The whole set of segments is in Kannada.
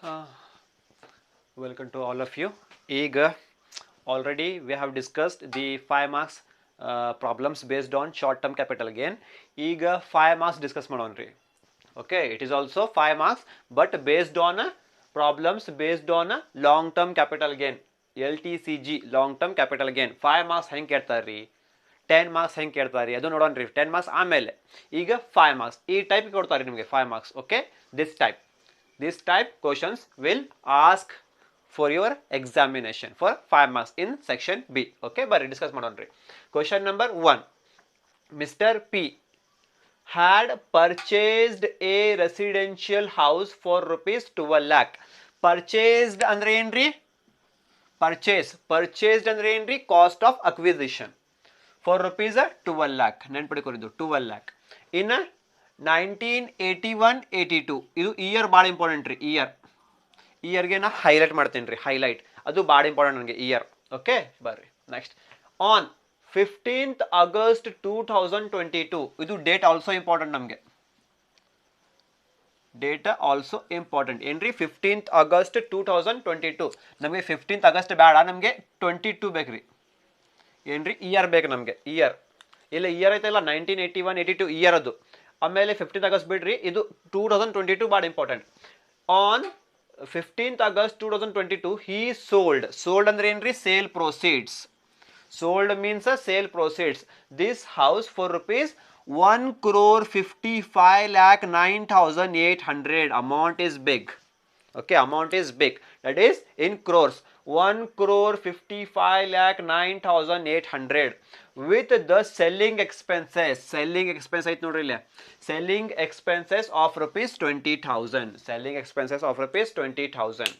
Uh, Welcome to all of you. ಈಗ already we have discussed the 5 marks problems based on short term capital gain. ಈಗ 5 marks discuss ಮಾಡೋಣ್ರಿ. Okay, it is also 5 marks but based on problems based on long term capital gain. LTCG long term capital gain 5 marks ಹೆಂಗೆ ಕೇಳ್ತಾರ್ರಿ, 10 ಮಾರ್ಕ್ಸ್ ಹೆಂಗೆ ಕೇಳ್ತಾರೆ ಅದು ನೋಡೋಣ್ರಿ. 10 ಮಾರ್ಕ್ಸ್ ಆಮೇಲೆ ಈಗ 5 ಮಾರ್ಕ್ಸ್ ಈ ಟೈಪ್ ಕೊಡ್ತಾರೆ ನಿಮಗೆ 5 marks. Okay, this type questions will ask for your examination for 5 marks in section B. Okay, ಬರ್ರಿ ಡಿಸ್ಕಸ್ ಮಾಡೋಣ್ರಿ. Question number 1. Mr. P had purchased a residential house for rupees 12 lakh. Purchased ಅಂದ್ರೆ ಏನ್ರಿ? Purchased ಅಂದ್ರೆ ಏನ್ರಿ? Cost of acquisition for rupees 12 lakh. ನೆನ್ಪಿಡ್ಕೊರಿದ್ದು 12 lakh in 1981-82. ಇದು ಇಯರ್ ಭಾಳ ಇಂಪಾರ್ಟೆಂಟ್ ರೀ. ಇಯರ್ಗೆ ನಾ ಹೈಲೈಟ್ ಮಾಡ್ತೀನಿ ರೀ, ಹೈಲೈಟ್ ಅದು ಭಾಳ ಇಂಪಾರ್ಟೆಂಟ್ ನನಗೆ ಇಯರ್. ಓಕೆ, ಬರ್ರಿ ನೆಕ್ಸ್ಟ್. On 15th August 2022. ಇದು ಡೇಟ್ ಆಲ್ಸೋ ಇಂಪಾರ್ಟೆಂಟ್ ನಮಗೆ. ಡೇಟ್ ಆಲ್ಸೋ ಇಂಪಾರ್ಟೆಂಟ್ ಏನ್ರಿ? 15th August 2022. ನಮಗೆ 15th August ಬೇಡ, ನಮಗೆ 22 ಬೇಕ್ರಿ. ಏನ್ರಿ? ಇಯರ್ ಬೇಕು ನಮಗೆ. ಇಯರ್ ಇಲ್ಲ, ಇಯರ್ ಐತಲ್ಲ 1981-82 ಇಯರ್ ಅದು. ಆಮೇಲೆ 15th August ಬಿಡ್ರಿ, ಇದು 2022 ಭಾಳ important. On 15th August 2022 he sold ಅಂದ್ರೆ ಏನ್ರಿ? Sale proceeds. sold means a sale proceeds. This house for rupees 1,55,09,800. amount is big. Okay, amount is big, that is in crores. 1,55,09,800 with the selling expenses. selling expense ಐತ್ ನೋಡ್ರಿ ಇಲ್ಲಿ. selling expenses of rupees 20,000. selling expenses of rupees 20,000.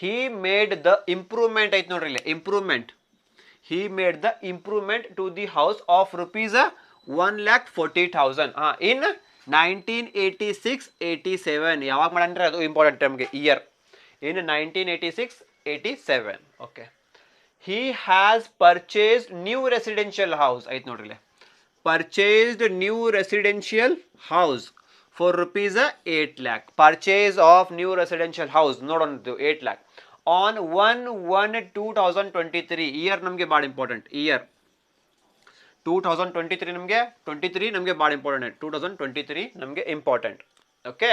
he made the improvement ಐತ್ ನೋಡ್ರಿ ಇಲ್ಲಿ. improvement. he made the improvement to the house of rupees 1,40,000 in 1986-87. ಯಾವಾಗ ಮಾಡಂದ್ರೆ ಅದು ಇಂಪಾರ್ಟೆಂಟ್ ನಮಗೆ year. in 1986-87. Okay, he has purchased new residential house ಐತ್ ನೋಡ್ರಿ. purchased new residential house for rupees 8 lakh. purchase of new residential house ನೋಡೋಣ 8 lakh on 1/1/2023. ಇಯರ್ ನಮಗೆ ಭಾಳ ಇಂಪಾರ್ಟೆಂಟ್. ಇಯರ್ 2023 ನಮಗೆ ಭಾಳ ಇಂಪಾರ್ಟೆಂಟ್. 2023 ನಮಗೆ important. Okay,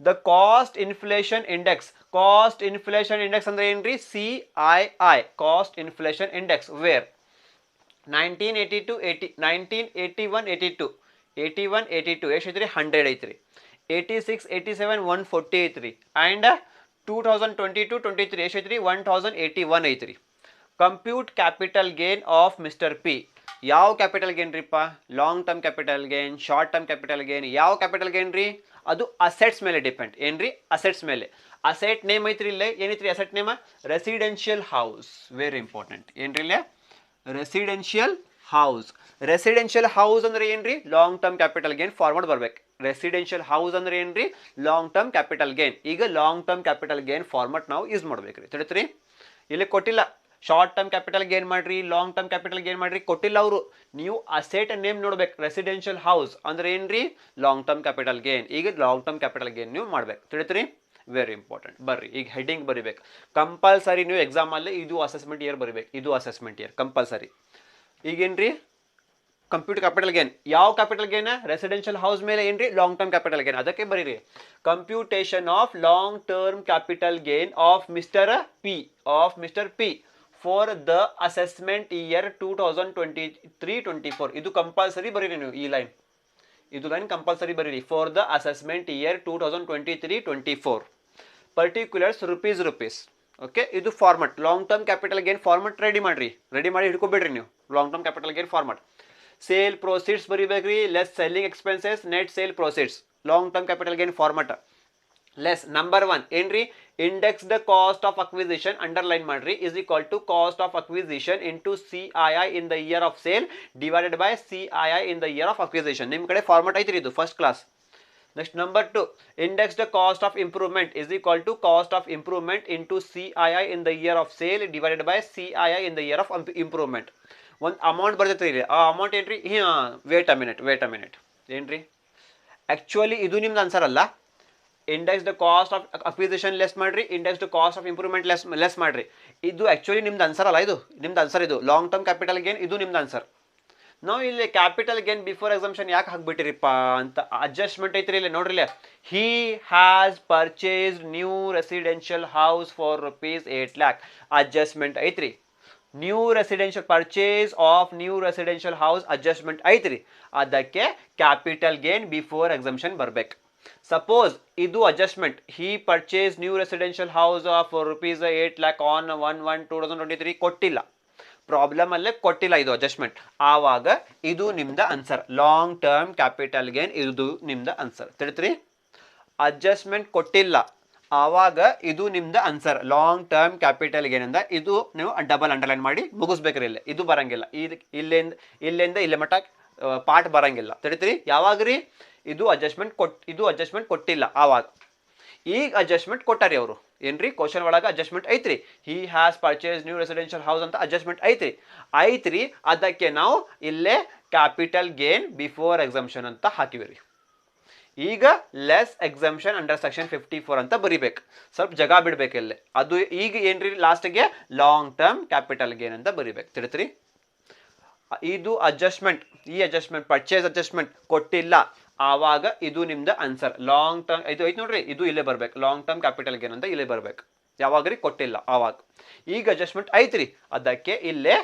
the cost inflation index. Cost inflation index ಅಂದ್ರೆ ಏನ್ರಿ? CII. Cost inflation index where 1981-82 ಎಷ್ಟು ಐತ್ರಿ? 100 ಐತ್ರಿ. 86-87 140 ಐತ್ರಿ. ಆ್ಯಂಡ್ 2022-23 ಎಷ್ಟು ಐತ್ರಿ? 1081 ಐತ್ರಿ. Compute capital gain of mister P. ಯಾವ ಕ್ಯಾಪಿಟಲ್ ಗೇನ್ ರೀಪ್ಪ? Long term capital gain, short term capital gain, ಯಾವ ಕ್ಯಾಪಿಟಲ್ ಗೇನ್ ರೀ? ಅದು ಅಸೆಟ್ಸ್ ಮೇಲೆ ಡಿಪೆಂಡ್. ಏನ್ರಿ? ಅಸೆಟ್ಸ್ ಮೇಲೆ. ಅಸೆಟ್ ನೇಮ್ ಐತ್ರಿ ಇಲ್ಲೇ. ಏನೈತ್ರಿ asset name? Residential house. Very important. ಏನ್ರಿ ಇಲ್ಲೇ? Residential house. ರೆಸಿಡೆನ್ಷಿಯಲ್ ಹೌಸ್ ಅಂದ್ರೆ ಏನ್ರಿ? Long term capital gain format ಬರ್ಬೇಕು. ರೆಸಿಡೆನ್ಷಿಯಲ್ ಹೌಸ್ ಅಂದ್ರೆ ಏನ್ರಿ? Long term capital gain. ಈಗ long term capital gain format ನಾವು ಯೂಸ್ ಮಾಡ್ಬೇಕ್ರಿ. ತಿಳಿತ್ರಿ? ಇಲ್ಲಿ ಕೊಟ್ಟಿಲ್ಲ ಶಾರ್ಟ್ ಟರ್ಮ್ ಕ್ಯಾಪಿಟಲ್ ಗೇನ್ ಮಾಡ್ರಿ, ಲಾಂಗ್ ಟರ್ಮ್ ಕ್ಯಾಪಿಟಲ್ ಗೇನ್ ಮಾಡ್ರಿ, ಕೊಟ್ಟಿಲ್ಲ ಅವರು. ನೀವು ಅಸೆಟ್ ನೇಮ್ ನೋಡ್ಬೇಕು. ರೆಸಿಡೆನ್ಷಿಯಲ್ ಹೌಸ್ ಅಂದ್ರೆ ಏನ್ರಿ? Long term capital gain. ಈಗ ಲಾಂಗ್ ಟರ್ಮ್ ಕ್ಯಾಪಿಟಲ್ ಗೇನ್ ನೀವು ಮಾಡ್ಬೇಕು. ತಿಳಿತ್ರಿ? Very important. ಬರ್ರಿ ಈಗ ಹೆಡ್ಡಿಂಗ್ ಬರಿಬೇಕು ಕಂಪಲ್ಸರಿ. ನೀವು ಎಕ್ಸಾಮ್ ಅಲ್ಲಿ ಇದು ಅಸೆಸ್ಮೆಂಟ್ ಇಯರ್ ಬರಿಬೇಕು. ಇದು ಅಸೆಸ್ಮೆಂಟ್ ಇಯರ್ ಕಂಪಲ್ಸರಿ. ಈಗೇನ್ರಿ? Computer capital gain. ಯಾವ ಕ್ಯಾಪಿಟಲ್ ಗೇನ್? ರೆಸಿಡೆನ್ಷಿಯಲ್ ಹೌಸ್ ಮೇಲೆ ಏನ್ರಿ? Long term capital gain. ಅದಕ್ಕೆ ಬರೀರಿ computation of long term capital gain of mister P for the assessment year 2023-24. ಇದು ಕಂಪಲ್ಸರಿ ಬರೀರಿ ನೀವು. ಈ ಲೈನ್, ಇದು ಲೈನ್ ಕಂಪಲ್ಸರಿ ಬರೀರಿ. For the assessment year 2023-24. Particulars rupees. Okay, ಇದು format. Long term capital gain format ready ಮಾಡಿ ಹಿಡ್ಕೊಬೇಡ್ರಿ ನೀವು. Long term capital gain format. Sale proceeds ಬರೀಬೇಕ್ರಿ. Less selling expenses net sale proceeds. Long term capital gain format. Less number 1 ಏನ್ರಿ? Index the cost of acquisition underline ಮಾಡ್ರಿ is equal to cost of acquisition into CII in the year of sale divided by CII in the year of acquisition. ನಿಮ್ಮ ಕಡೆ ಫಾರ್ಮಟ್ ಐತ್ರಿ ಇದು first class. Next number 2, index the cost of improvement is equal to cost of improvement into CII in the year of sale divided by CII in the year of improvement. ಒಂದು ಅಮೌಂಟ್ ಬರ್ತೈತ್ರಿ ಇಲ್ಲಿ. ಆ ಅಮೌಂಟ್ ಏನ್ರಿ? ವೇಟ್ ಅ ಮಿನಿಟ್ ಏನ್ರಿ? ಆ್ಯಕ್ಚುಲಿ ಇದು ನಿಮ್ದು ಆನ್ಸರ್ ಅಲ್ಲ. Index the cost of acquisition less ಮಾಡ್ರಿ, index the cost of improvement less ಮಾಡ್ರಿ. ಇದು ಆಕ್ಚುಲಿ ನಿಮ್ದು ಆನ್ಸರ್ ಅಲ್ಲ, ಇದು ನಿಮ್ದು ಆನ್ಸರ್. ಇದು ಲಾಂಗ್ ಟರ್ಮ್ ಕ್ಯಾಪಿಟಲ್ ಗೇನ್, ಇದು ನಿಮ್ದು ಆನ್ಸರ್. ನಾವು ಇಲ್ಲಿ ಕ್ಯಾಪಿಟಲ್ ಗೇನ್ ಬಿಫೋರ್ ಎಕ್ಸಂಪ್ಷನ್ ಯಾಕೆ ಹಾಕ್ಬಿಟ್ಟಿರಿಪ್ಪ ಅಂತ ಅಡ್ಜಸ್ಟ್ಮೆಂಟ್ ಐತ್ರಿ ಇಲ್ಲಿ ನೋಡ್ರಿ. He has purchased new residential house for ₹8 lakh adjustment ಐತ್ರಿ. New residential purchase of new residential house adjustment ಐತ್ರಿ. ಅದಕ್ಕೆ ಕ್ಯಾಪಿಟಲ್ ಗೇನ್ ಬಿಫೋರ್ ಎಕ್ಸಂಪ್ಷನ್ ಬರ್ಬೇಕು. ಸಪೋಸ್ ಇದು adjustment, he purchase new residential house of ₹8 lakh on 1/1/2023 ಕೊಟ್ಟಿಲ್ಲ, ಪ್ರಾಬ್ಲಮ್ ಅಲ್ಲೇ ಕೊಟ್ಟಿಲ್ಲ ಇದು ಅಡ್ಜಸ್ಟ್ಮೆಂಟ್, ಆವಾಗ ಇದು ನಿಮ್ದ answer. Long term capital gain ಇದು ನಿಮ್ದ ಆನ್ಸರ್. ತಿಳಿತ್ರಿ? ಅಡ್ಜಸ್ಟ್ಮೆಂಟ್ ಕೊಟ್ಟಿಲ್ಲ ಆವಾಗ ಇದು ನಿಮ್ದ answer. Long term capital gain ಅಂದ ಇದು ನೀವು ಡಬಲ್ ಅಂಡರ್ಲೈನ್ ಮಾಡಿ ಮುಗಿಸ್ಬೇಕ್ರಿ. ಇಲ್ಲಿ ಇದು ಬರಂಗಿಲ್ಲ, ಇಲ್ಲಿಂದ ಇಲ್ಲೇ ಮಟ್ಟ ಪಾರ್ಟ್ ಬರಂಗಿಲ್ಲ. ತಿಳಿತ್ರಿ? ಯಾವಾಗ್ರಿ? ಇದು ಅಡ್ಜಸ್ಟ್ಮೆಂಟ್ ಕೊಟ್ಟಿಲ್ಲ ಆವಾಗ. ಈಗ ಅಡ್ಜಸ್ಟ್ಮೆಂಟ್ ಕೊಟ್ಟಾರಿ ಅವರು. ಏನ್ರಿ? ಕ್ವಶನ್ ಒಳಗೆ ಅಡ್ಜಸ್ಟ್ಮೆಂಟ್ ಐತ್ರಿ. He has purchase new residential house ಅಂತ ಅಡ್ಜಸ್ಟ್ಮೆಂಟ್ ಐತ್ರಿ. ಅದಕ್ಕೆ ನಾವು ಇಲ್ಲೇ ಕ್ಯಾಪಿಟಲ್ ಗೇನ್ ಬಿಫೋರ್ ಎಕ್ಸಂಪ್ಷನ್ ಅಂತ ಹಾಕಿವಿರಿ. ಈಗ ಲೆಸ್ ಎಕ್ಸಂಪ್ಷನ್ ಅಂಡರ್ ಸೆಕ್ಷನ್ 54 ಅಂತ ಬರಿಬೇಕು. ಸ್ವಲ್ಪ ಜಾಗ ಬಿಡ್ಬೇಕು ಇಲ್ಲೇ. ಅದು ಈಗ ಏನ್ರಿ ಲಾಸ್ಟ್ಗೆ ಲಾಂಗ್ ಟರ್ಮ್ ಕ್ಯಾಪಿಟಲ್ ಗೇನ್ ಅಂತ ಬರಿಬೇಕು. ತಿಳಿತ್ರಿ? ಇದು ಅಡ್ಜಸ್ಟ್ಮೆಂಟ್, ಈ ಅಡ್ಜಸ್ಟ್ಮೆಂಟ್ ಪರ್ಚೇಸ್ ಅಡ್ಜಸ್ಟ್ಮೆಂಟ್ ಕೊಟ್ಟಿಲ್ಲ ಆವಾಗ ಇದು ನಿಮ್ದು ಆನ್ಸರ್. ಲಾಂಗ್ ಟರ್ಮ್ ಇದು ಐತೆ ನೋಡ್ರಿ, ಇದು ಇಲ್ಲೇ ಬರ್ಬೇಕು. ಲಾಂಗ್ ಟರ್ಮ್ ಕ್ಯಾಪಿಟಲ್ ಗೇನ್ ಅಂತ ಇಲ್ಲೇ ಬರ್ಬೇಕು. ಯಾವಾಗ್ರಿ? ಕೊಟ್ಟಿಲ್ಲ ಆವಾಗ. ಈಗ ಅಡ್ಜಸ್ಟ್ಮೆಂಟ್ ಐತ್ರಿ, ಅದಕ್ಕೆ ಇಲ್ಲೇ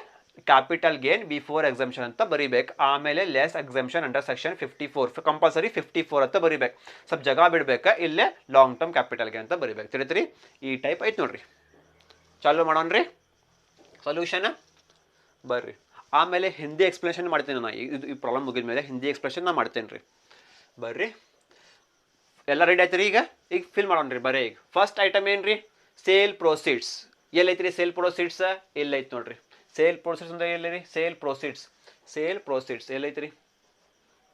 ಕ್ಯಾಪಿಟಲ್ ಗೇನ್ ಬಿಫೋರ್ ಎಕ್ಸಂಪ್ಷನ್ ಅಂತ ಬರಿಬೇಕು. ಆಮೇಲೆ less exemption under section 54 compulsory 54 ಅಂತ ಬರಿಬೇಕು. ಸ್ವಲ್ಪ ಜಾಗ ಬಿಡ್ಬೇಕಾ, ಇಲ್ಲೇ ಲಾಂಗ್ ಟರ್ಮ್ ಕ್ಯಾಪಿಟಲ್ ಗೇನ್ ಅಂತ ಬರಿಬೇಕು. ತಿಳಿತ್ರಿ? ಈ ಟೈಪ್ ಐತೆ ನೋಡ್ರಿ. ಚಾಲು ಮಾಡೋಣ್ರಿ ಸೊಲ್ಯೂಷನ್. ಬರ್ರಿ ಆಮೇಲೆ ಹಿಂದಿ ಎಕ್ಸ್ಪ್ಲೇಷನ್ ಮಾಡ್ತೀನಿ ನಾನು. ಇದು ಈ ಪ್ರಾಬ್ಲಮ್ ಮುಗಿದ ಮೇಲೆ ಹಿಂದಿ ಎಕ್ಸ್ಪ್ಲೇಷನ್ ನಾನು ಮಾಡ್ತೇನೆ ರೀ. ಬರ್ರಿ ಎಲ್ಲ ರೆಡಿ ಆಯ್ತು ರೀ. ಈಗ ಫಿಲ್ ಮಾಡೋಣ್ರಿ. ಬರ್ರಿ ಈಗ ಫಸ್ಟ್ ಐಟಮ್ ಏನ್ರಿ? Sale proceeds. ಎಲ್ಲೈತ್ರಿ ಸೇಲ್ ಪ್ರೊಸೀಡ್ಸ್? ಎಲ್ಲೈತೆ ನೋಡ್ರಿ. ಸೇಲ್ ಪ್ರೊಸೀಡ್ಸ್ ಅಂದ್ರೆ ಎಲ್ಲಿ ರೀ? ಸೇಲ್ ಪ್ರೊಸೀಡ್ಸ್ ಎಲ್ಲೈತ್ರಿ?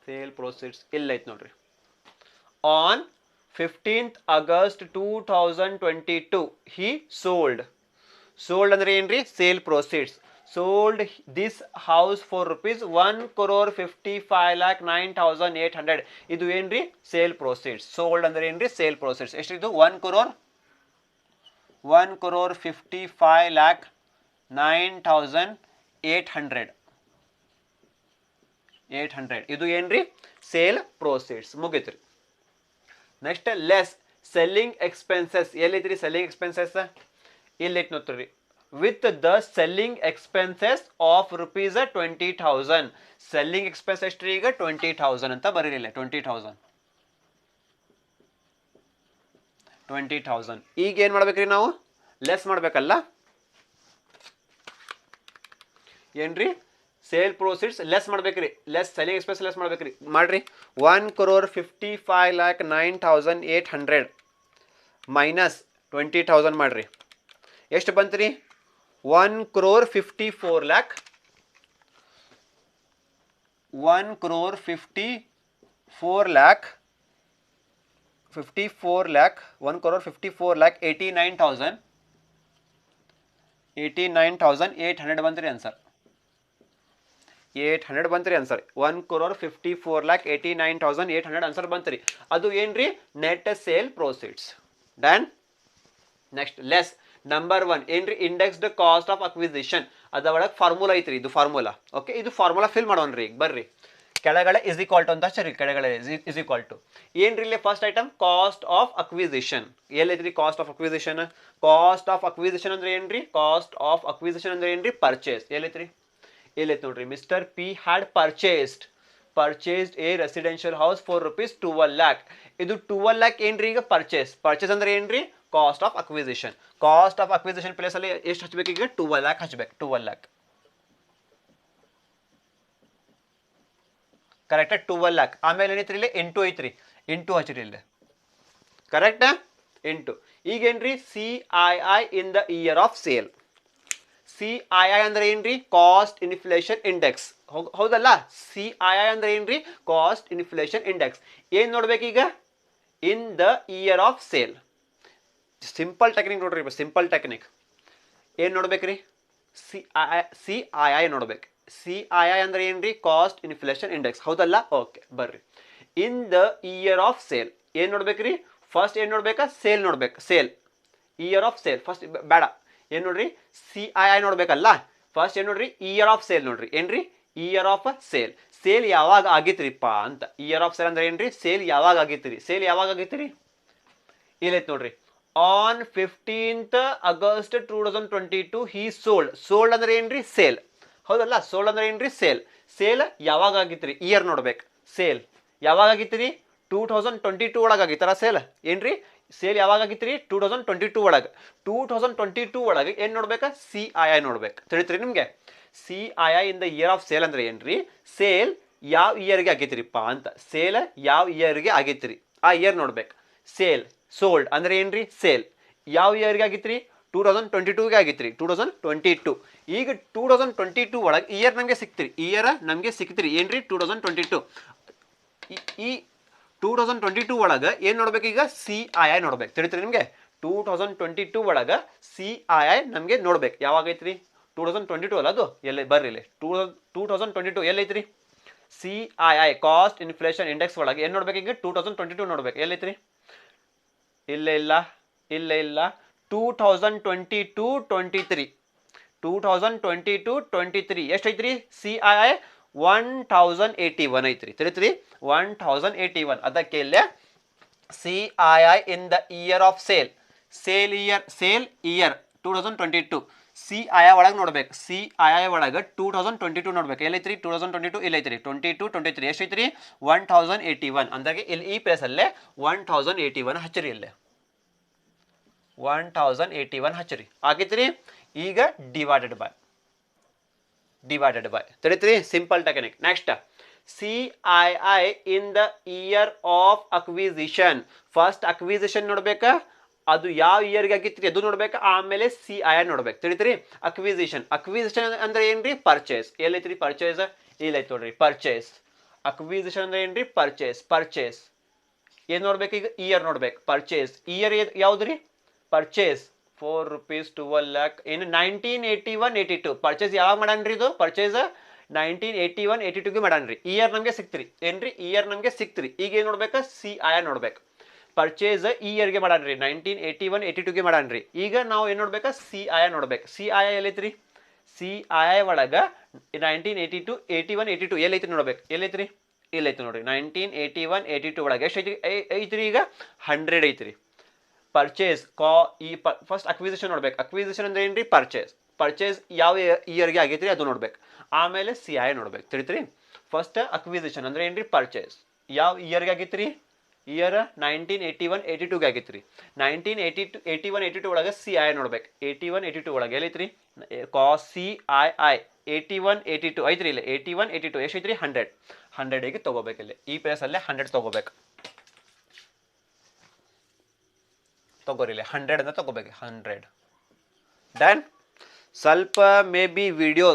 ಸೇಲ್ ಪ್ರೊಸೀಡ್ಸ್ ಎಲ್ಲೈತೆ ನೋಡ್ರಿ. On 15th August 2022 he sold ಅಂದ್ರೆ ಏನ್ರಿ? Sale proceeds. sold this house for ₹1,55,09,800. ಇದು ಏನ್ರಿ? Sale proceeds. ಸೋಲ್ಡ್ ಅಂದ್ರೆ ಏನ್ರಿ? Sale proceeds. ಎಷ್ಟಿದು? 1,55,09,800. ಇದು ಏನ್ರಿ? Sale proceeds. ಮುಗಿತ್ರಿ. Next less selling expenses. ಎಲ್ಲೈತ್ರಿ ಸೆಲ್ಲಿಂಗ್ ಎಕ್ಸ್ಪೆನ್ಸಸ್? ಇಲ್ಲೈತ್ ನೋಡ್ರಿ. with the selling expenses of ₹20,000. selling expense ಎಷ್ಟ್ರಿ? ಈಗ 20,000 ಅಂತ ಬರೀರಿಲ್ಲ. 20,000. ಈಗ ಏನ್ ಮಾಡ್ಬೇಕ್ರಿ ನಾವು? ಲೆಸ್ ಮಾಡ್ಬೇಕಲ್ಲ. ಏನ್ರಿ? ಸೇಲ್ ಪ್ರೊಸೀಡ್ಸ್ ಲೆಸ್ ಮಾಡ್ಬೇಕ್ರಿ. ಲೆಸ್ ಸೆಲ್ಲಿಂಗ್ ಎಕ್ಸ್ಪೆನ್ಸ್ ಲೆಸ್ ಮಾಡ್ಬೇಕ್ರಿ. ಮಾಡ್ರಿ. 1,55,09,800 ಮೈನಸ್ 20,000 ಮಾಡ್ರಿ. ಎಷ್ಟು ಬಂತ್ರಿ? 1,54 lakh. 1,54 lakh 89,800 ಬಂತ್ರಿ ಆನ್ಸರ್. 800 ಬಂತ್ರಿ ಆನ್ಸರ್. 1,54,89,800 ಆನ್ಸರ್ ಬಂತ್ರಿ. ಅದು ಏನ್ರಿ? Net sale proceeds. Done. Next less number 1 ಏನ್ರಿ? Index the cost of acquisition. ಅದ ಒಳಗೆ ಫಾರ್ಮುಲಾ ಐತ್ರಿ. ಇದು ಫಾರ್ಮುಲಾ. ಓಕೆ, ಇದು ಫಾರ್ಮುಲಾ ಫಿಲ್ ಮಾಡೋಣ್ರಿ. ಈಗ ಬರ್ರಿ ಕೆಳಗಡೆ ಇಸ್ ಈಕ್ವಲ್ ಟು ಅಂತ ಸರಿ. ಕೆಳಗಡೆ ಇಸ್ ಈಕ್ವಲ್ ಟು ಏನ್ರಿ? ಇಲ್ಲಿ first item cost of acquisition. ಎಲ್ಲೈತ್ರಿ cost of acquisition? Cost of acquisition ಅಂದ್ರೆ ಏನ್ರಿ? ಕಾಸ್ಟ್ ಆಫ್ ಅಕ್ವಿಸಿಷನ್ ಅಂದ್ರೆ ಏನ್ರಿ? ಪರ್ಚೇಸ್. ಎಲ್ಲೈತ್ರಿ? ಎಲ್ಲೈತ್ ನೋಡ್ರಿ. Mister P had purchased A residential house for ₹12 lakh. ಇದು 12 lakh ಏನ್ರಿ? ಈಗ ಪರ್ಚೇಸ್ ಅಂದ್ರೆ ಏನ್ರಿ? Cost of acquisition. Cost of acquisition place ಅಲ್ಲಿ ಎಷ್ಟು ಹಚ್ಬೇಕು? ಈಗ 12 lakh ಹಚ್ಬೇಕು. 12 lakh ಕರೆಕ್ಟ್. 12 lakh ಆಮೇಲೆ ಏನೈತ್ರಿ? ಇಲ್ಲಿ ಇಂಟು ಐತ್ರಿ. ಇಂಟು ಹಚ್ಚಿರಿ ಇಲ್ಲಿ. ಕರೆಕ್ಟ್. ಇಂಟು ಈಗ ಏನ್ರಿ? CII in the year of sale. CII ಅಂದ್ರೆ ಏನ್ರಿ? Cost inflation index. ಹೌದಲ್ಲ? CII ಅಂದ್ರೆ ಏನ್ರಿ? Cost inflation index. ಏನ್ ನೋಡ್ಬೇಕೀಗ? In the year of sale. Simple technique ನೋಡ್ರಿ. ಸಿಂಪಲ್ ಟೆಕ್ನಿಕ್ ಏನ್ ನೋಡ್ಬೇಕ್ರಿ? CII ನೋಡ್ಬೇಕು. CII ಅಂದ್ರೆ ಏನ್ರಿ? Cost inflation index. ಹೌದಲ್ಲ? ಓಕೆ ಬರ್ರಿ. In the year of sale ಏನ್ ನೋಡ್ಬೇಕ್ರಿ? ಫಸ್ಟ್ ಏನು ನೋಡ್ಬೇಕಾ ಸೇಲ್ ನೋಡ್ಬೇಕು sale year of sale first ಬೇಡ ಏನು ನೋಡ್ರಿ ಸಿ ಐ ಐ ನೋಡ್ಬೇಕಲ್ಲ ಫಸ್ಟ್ ಏನು ನೋಡ್ರಿ ಇಯರ್ ಆಫ್ ಸೇಲ್ ನೋಡ್ರಿ ಏನ್ರಿ ಇಯರ್ ಆಫ್ ಸೇಲ್ ಸೇಲ್ ಯಾವಾಗ ಆಗಿತ್ರಿಪ್ಪ ಅಂತ ಇಯರ್ ಆಫ್ ಸೇಲ್ ಅಂದ್ರೆ ಏನ್ರಿ ಸೇಲ್ ಯಾವಾಗ ಆಗಿತ್ರಿ ಸೇಲ್ ಯಾವಾಗ ಆಗಿತ್ರಿ ಇಲ್ಲೈತ್ ನೋಡ್ರಿ on 15th August 2022 he sold ಅಂದ್ರೆ ಏನ್ರಿ ಸೇಲ್ ಹೌದಲ್ಲ ಸೋಲ್ಡ್ ಅಂದ್ರೆ ಏನ್ರಿ ಸೇಲ್ ಸೇಲ್ ಯಾವಾಗ ಆಗಿತ್ರಿ ಇಯರ್ ನೋಡ್ಬೇಕು ಸೇಲ್ ಯಾವಾಗ ಆಗಿತ್ರಿ 2022 ಒಳಗೆ ಆಗಿತ್ತಾರ ಸೇಲ್ ಏನ್ರಿ ಸೇಲ್ ಯಾವಾಗ ಆಗಿತ್ರಿ 2022 ಒಳಗೆ 2022 ಒಳಗೆ ಏನು ನೋಡ್ಬೇಕಾ ಸಿ ಐ ಐ ನೋಡ್ಬೇಕು ತಿಳಿತ್ರಿ ನಿಮಗೆ C I I in the year of sale ಅಂದ್ರೆ ಏನ್ರಿ ಸೇಲ್ ಯಾವ ಇಯರ್ಗೆ ಆಗೈತ್ರಿಪ್ಪ ಅಂತ ಸೇಲ್ ಯಾವ ಇಯರ್ಗೆ ಆಗೈತ್ರಿ ಆ ಇಯರ್ ನೋಡ್ಬೇಕು ಸೇಲ್ ಸೋಲ್ಡ್ ಅಂದ್ರೆ ಏನ್ರಿ ಸೇಲ್ ಯಾವ ಇಯರ್ಗೆ ಆಗಿತ್ರಿ 2022ಗೆ ಆಗಿತ್ರಿ 2022 ಈಗ 2022 ಒಳಗೆ ಇಯರ್ ನಮಗೆ ಸಿಕ್ತಿರಿ ಇಯರ್ ನಮಗೆ ಸಿಕ್ತಿರಿ ಏನ್ರಿ 2022 ಈ 2022 ಒಳಗೆ ಏನು ನೋಡ್ಬೇಕು ಈಗ ಸಿ ಐ ಐ ನೋಡ್ಬೇಕು ತಿಳಿತ್ರಿ ನಿಮಗೆ 2022 ಒಳಗೆ ಸಿ ಐ ಐ ನಮಗೆ ನೋಡ್ಬೇಕು ಯಾವಾಗ ಐತ್ರಿ 2022 ಅಲ್ಲ ಅದು ಎಲ್ಲಿ ಬರ್ರಿ ಇಲ್ಲಿ 2022 ಎಲ್ಲೈತ್ರಿ C I I cost inflation index ಒಳಗೆ ಏನು ನೋಡ್ಬೇಕು ಈಗ 2022 ನೋಡ್ಬೇಕು ಎಲ್ಲೈತ್ರಿ ಇಲ್ಲ ಇಲ್ಲ ಇಲ್ಲ ಇಲ್ಲ 2022-23 ಎಷ್ಟೈತ್ರಿ ಸಿ ಐ ಐ 1081 ಐತ್ರಿ ತಿಳಿತ್ರಿ 1081 ಅದಕ್ಕೆ ಇಲ್ಲೇ C I I in the year of sale sale year 2022 C I I ಒಳಗೆ ನೋಡ್ಬೇಕು ಸಿ ಐ ಐ ಒಳಗೆ 2022 ನೋಡ್ಬೇಕು ಎಲ್ಲೈತ್ರಿ 2022 ಇಲ್ಲೈತ್ರಿ 22-23 ಎಷ್ಟೈತ್ರಿ 1081 ಅಂದಾಗೆ ಇಲ್ಲಿ ಈ ಪ್ಲೇಸಲ್ಲೇ 1081 ಹಚ್ಚಿರಿ ಇಲ್ಲೇ 1081 ಹಚ್ಚಿರಿ ಆಗಿತ್ರಿ ಈಗ ಡಿವೈಡೆಡ್ ಬೈ ತಿಳಿತ್ರಿ simple technique next C I I in the year of acquisition first acquisition ನೋಡ್ಬೇಕಾ ಅದು ಯಾವ ಇಯರ್ಗೆ ಆಗಿತ್ರಿ ಅದು ನೋಡ್ಬೇಕು ಆಮೇಲೆ ಸಿ ಐ ಐ ನೋಡ್ಬೇಕು ತಿಳಿತ್ರಿ ಅಕ್ವಿಸಿಷನ್ ಅಂದ್ರೆ ಏನ್ರಿ ಪರ್ಚೇಸ್ ಎಲ್ಲೈತ್ರಿ ಪರ್ಚೇಸ್ ಇಲ್ಲೈತ್ ನೋಡ್ರಿ ಪರ್ಚೇಸ್ ಅಕ್ವಿಸಿಷನ್ ಅಂದ್ರೆ ಏನ್ರಿ ಪರ್ಚೇಸ್ ಏನ್ ನೋಡ್ಬೇಕು ಈಗ ಇಯರ್ ನೋಡ್ಬೇಕು purchase year ಯಾವ್ದ್ರಿ purchase 4 rupees 12 lakh ಏನು 1981-82 ಪರ್ಚೇಸ್ ಯಾವಾಗ ಮಾಡಾನ್ರಿ ಇದು ಪರ್ಚೇಸ್ 1981-82ಗೆ ಮಾಡಾನ್ರಿ ಇಯರ್ ನಮಗೆ ಸಿಕ್ತ್ರಿ ಏನ್ರಿ ಇಯರ್ ನಮಗೆ ಸಿಕ್ತ್ರಿ ಈಗ ಏನು ನೋಡ್ಬೇಕು ಸಿ ಐ ಐ ನೋಡ್ಬೇಕು ಪರ್ಚೇಸ್ ಈ ಇಯರ್ಗೆ ಮಾಡಾನ್ರಿ 1981-82ಗೆ ಮಾಡಾನ್ರಿ ಈಗ ನಾವು ಏನು ನೋಡ್ಬೇಕಾ ಸಿ ಐ ಐ ನೋಡ್ಬೇಕು ಸಿ ಐ ಐ ಎಲ್ಲೈತ್ರಿ ಸಿ ಐ ಐ ಒಳಗೆ 1981-82 ಎಲ್ಲೈತ್ರಿ ನೋಡ್ಬೇಕು ಎಲ್ಲೈತ್ರಿ ಇಲ್ಲೈತಿ ನೋಡ್ರಿ 1981-82 ಒಳಗೆ ಎಷ್ಟು ಐತ್ರಿ ಈಗ 100 ಐತ್ರಿ ಪರ್ಚೇಸ್ ಫಸ್ಟ್ ಅಕ್ವಿಸಿಷನ್ ನೋಡ್ಬೇಕು ಅಕ್ವಿಸಿಷನ್ ಅಂದ್ರೆ ಏನ್ರಿ ಪರ್ಚೇಸ್ ಯಾವ ಇಯರ್ಗೆ ಆಗೈತ್ರಿ ಅದು ನೋಡ್ಬೇಕು ಆಮೇಲೆ ಸಿ ಐ ನೋಡ್ಬೇಕು ತಿಳಿತ್ರಿ ಫಸ್ಟ್ ಅಕ್ವಿಸಿಷನ್ ಅಂದ್ರೆ ಏನ್ರಿ ಪರ್ಚೇಸ್ ಯಾವ ಇಯರ್ಗೆ ಆಗೈತ್ರಿ ಇಯರ್ 1981-82ಗೆ ಆಗೈತ್ರಿ 1981-82 ಒಳಗೆ ಸಿ ಐ ನೋಡ್ಬೇಕು 81-82 ಒಳಗೆ ಎಲ್ಲೈತ್ರಿ ಸಿ ಐ ಐ 81-82 ಐತ್ರಿ ಇಲ್ಲ 81-82 ಎಷ್ಟೈತ್ರಿ 100ಗೆ ತಗೋಬೇಕು ಇಲ್ಲಿ ಈ ಪ್ಲೇಸಲ್ಲೇ 100 ತಗೋಬೇಕು ತಗೋರಿ 100 ಅಂತ ತಗೋಬೇಕು 100 ಡನ್ ಸ್ವಲ್ಪ ಮೇ ಬಿ ವಿಡಿಯೋ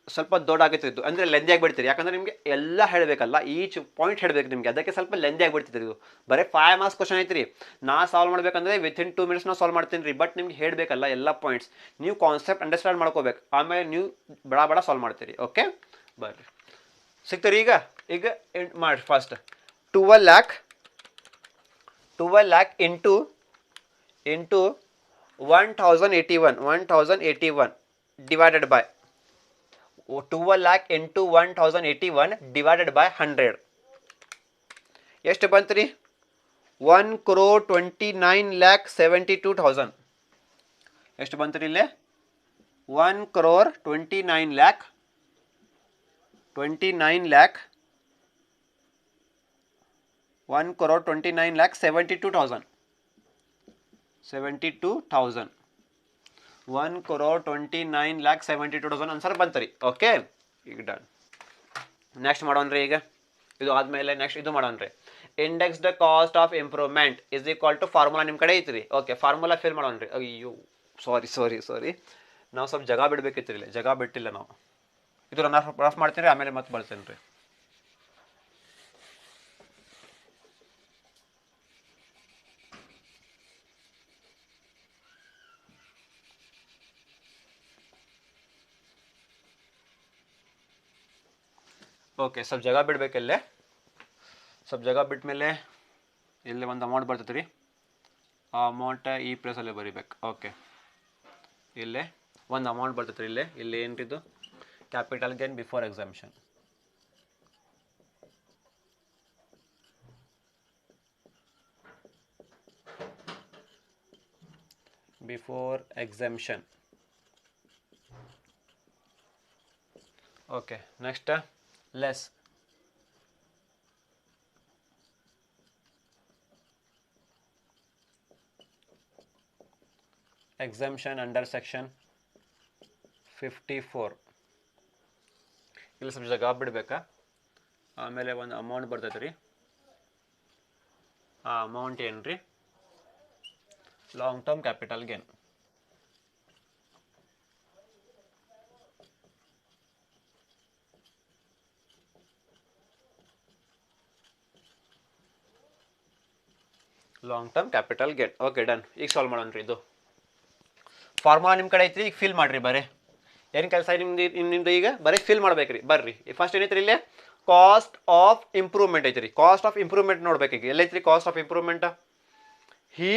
ಸ್ವಲ್ಪ ದೊಡ್ಡ ಆಗಿತ್ತು ಅಂದರೆ ಲೆಂದಿ ಆಗಿಬಿಡ್ತೀರಿ ಯಾಕಂದ್ರೆ ನಿಮಗೆ ಎಲ್ಲ ಹೇಳಬೇಕಲ್ಲ ಈಚ್ ಪಾಯಿಂಟ್ ಹೇಳಬೇಕು ನಿಮಗೆ ಅದಕ್ಕೆ ಸ್ವಲ್ಪ ಲೆಂದಿ ಆಗಿಬಿಡ್ತಿದ್ರಿ ಇದು ಬರೀ 5 ಮಾರ್ಕ್ಸ್ ಕ್ವಶನ್ ಐತ್ರಿ ನಾ ಸಾಲ್ವ್ ಮಾಡಬೇಕಂದ್ರೆ ವಿತಿನ್ 2 minutes ನಾವು ಸಾಲ್ವ್ ಮಾಡ್ತೀನಿ ರೀ ಬಟ್ ನಿಮ್ಗೆ ಹೇಳಬೇಕಲ್ಲ ಎಲ್ಲ ಪಾಯಿಂಟ್ಸ್ ನೀವು ಕಾನ್ಸೆಪ್ಟ್ ಅಂಡರ್ಸ್ಟ್ಯಾಂಡ್ ಮಾಡ್ಕೋಬೇಕು ಆಮೇಲೆ ನೀವು ಬಡ ಸಾಲ್ವ್ ಮಾಡ್ತೀರಿ ಓಕೆ ಬರ್ರಿ ಸಿಗ್ತೀರಿ ಈಗ ಮಾಡಿ first 12 lakh into 1081 divided by 12 lakh into 1081 divided by 100 ಎಷ್ಟು ಬಂತ್ರಿ 1,29,72,000 ಎಷ್ಟು ಬಂತ್ರಿ ಇಲ್ಲೇ 1,29,72,000 1,29,72,000 ಆನ್ಸರ್ ಬಂತರಿ ಓಕೆ ಈಗ ಡನ್ ನೆಕ್ಸ್ಟ್ ಮಾಡೋಣ್ರಿ ಈಗ ಇದು ಆದಮೇಲೆ ನೆಕ್ಸ್ಟ್ ಇದು ಮಾಡೋಣ್ರಿ index the cost of improvement is equal to formula ನಿಮ್ಮ ಕಡೆ ಐತ್ರಿ ಓಕೆ ಫಾರ್ಮುಲಾ ಫಿಲ್ ಮಾಡೋಣ್ರಿ ಅಯ್ಯೋ ಸಾರಿ ನಾವು ಸ್ವಲ್ಪ ಜಾಗ ಬಿಡಬೇಕಿತ್ತು ಇಲ್ಲಿ ಜಾಗ ಬಿಟ್ಟಿಲ್ಲ ನಾವು ಇದು ರಫ್ ಮಾಡ್ತೀನಿ ರೀ ಆಮೇಲೆ ಮತ್ತೆ ಬರ್ತೇನೆ ರೀ ಓಕೆ ಸ್ವಲ್ಪ ಜಾಗ ಬಿಡಬೇಕಲ್ಲೇ ಸ್ವಲ್ಪ ಜಾಗ ಬಿಟ್ಟ ಮೇಲೆ ಇಲ್ಲಿ ಒಂದು ಅಮೌಂಟ್ ಬರ್ತೈತೆ ರೀ ಆ ಅಮೌಂಟ್ ಈ ಪ್ಲೇಸಲ್ಲೇ ಬರಿಬೇಕು. ಓಕೆ, ಇಲ್ಲೇ ಒಂದು ಅಮೌಂಟ್ ಬರ್ತೈತೆ ರೀ. ಇಲ್ಲಿ ಏನ್ರಿದು capital gain before exemption. Before exemption. Okay, next less. Exemption under section 54. ಇಲ್ಲಿ ಸ್ವಲ್ಪ ಜಾಗ ಬಿಡ್ಬೇಕಾ. ಆಮೇಲೆ ಒಂದು ಅಮೌಂಟ್ ಬರ್ತೈತೆ ರೀ. ಆ ಅಮೌಂಟ್ ಏನು ರೀ, long term capital gain. Long term capital gain. Okay, done. ಈಗ ಸಾಲ್ವ್ ಮಾಡೋಣ ರೀ. ಇದು ಫಾರ್ಮುಲಾ ನಿಮ್ಮ ಕಡೆ ಐತ್ರಿ. ಈಗ ಫಿಲ್ ಮಾಡಿರಿ ಬರೀ. ಏನು ಕೆಲಸ ನಿಮ್ದು ಈಗ ಬರೀ ಫಿಲ್ ಮಾಡ್ಬೇಕ್ರಿ. ಬರ್ರಿ, ಫಸ್ಟ್ ಏನೈತ್ರಿ ಇಲ್ಲೇ ಕಾಸ್ಟ್ ಆಫ್ ಇಂಪ್ರೂವ್ಮೆಂಟ್ ಐತ್ರಿ. ಕಾಸ್ಟ್ ಆಫ್ ಇಂಪ್ರೂವ್ಮೆಂಟ್ ನೋಡ್ಬೇಕು. ಈಗ ಎಲ್ಲೈತ್ರಿ cost of improvement? he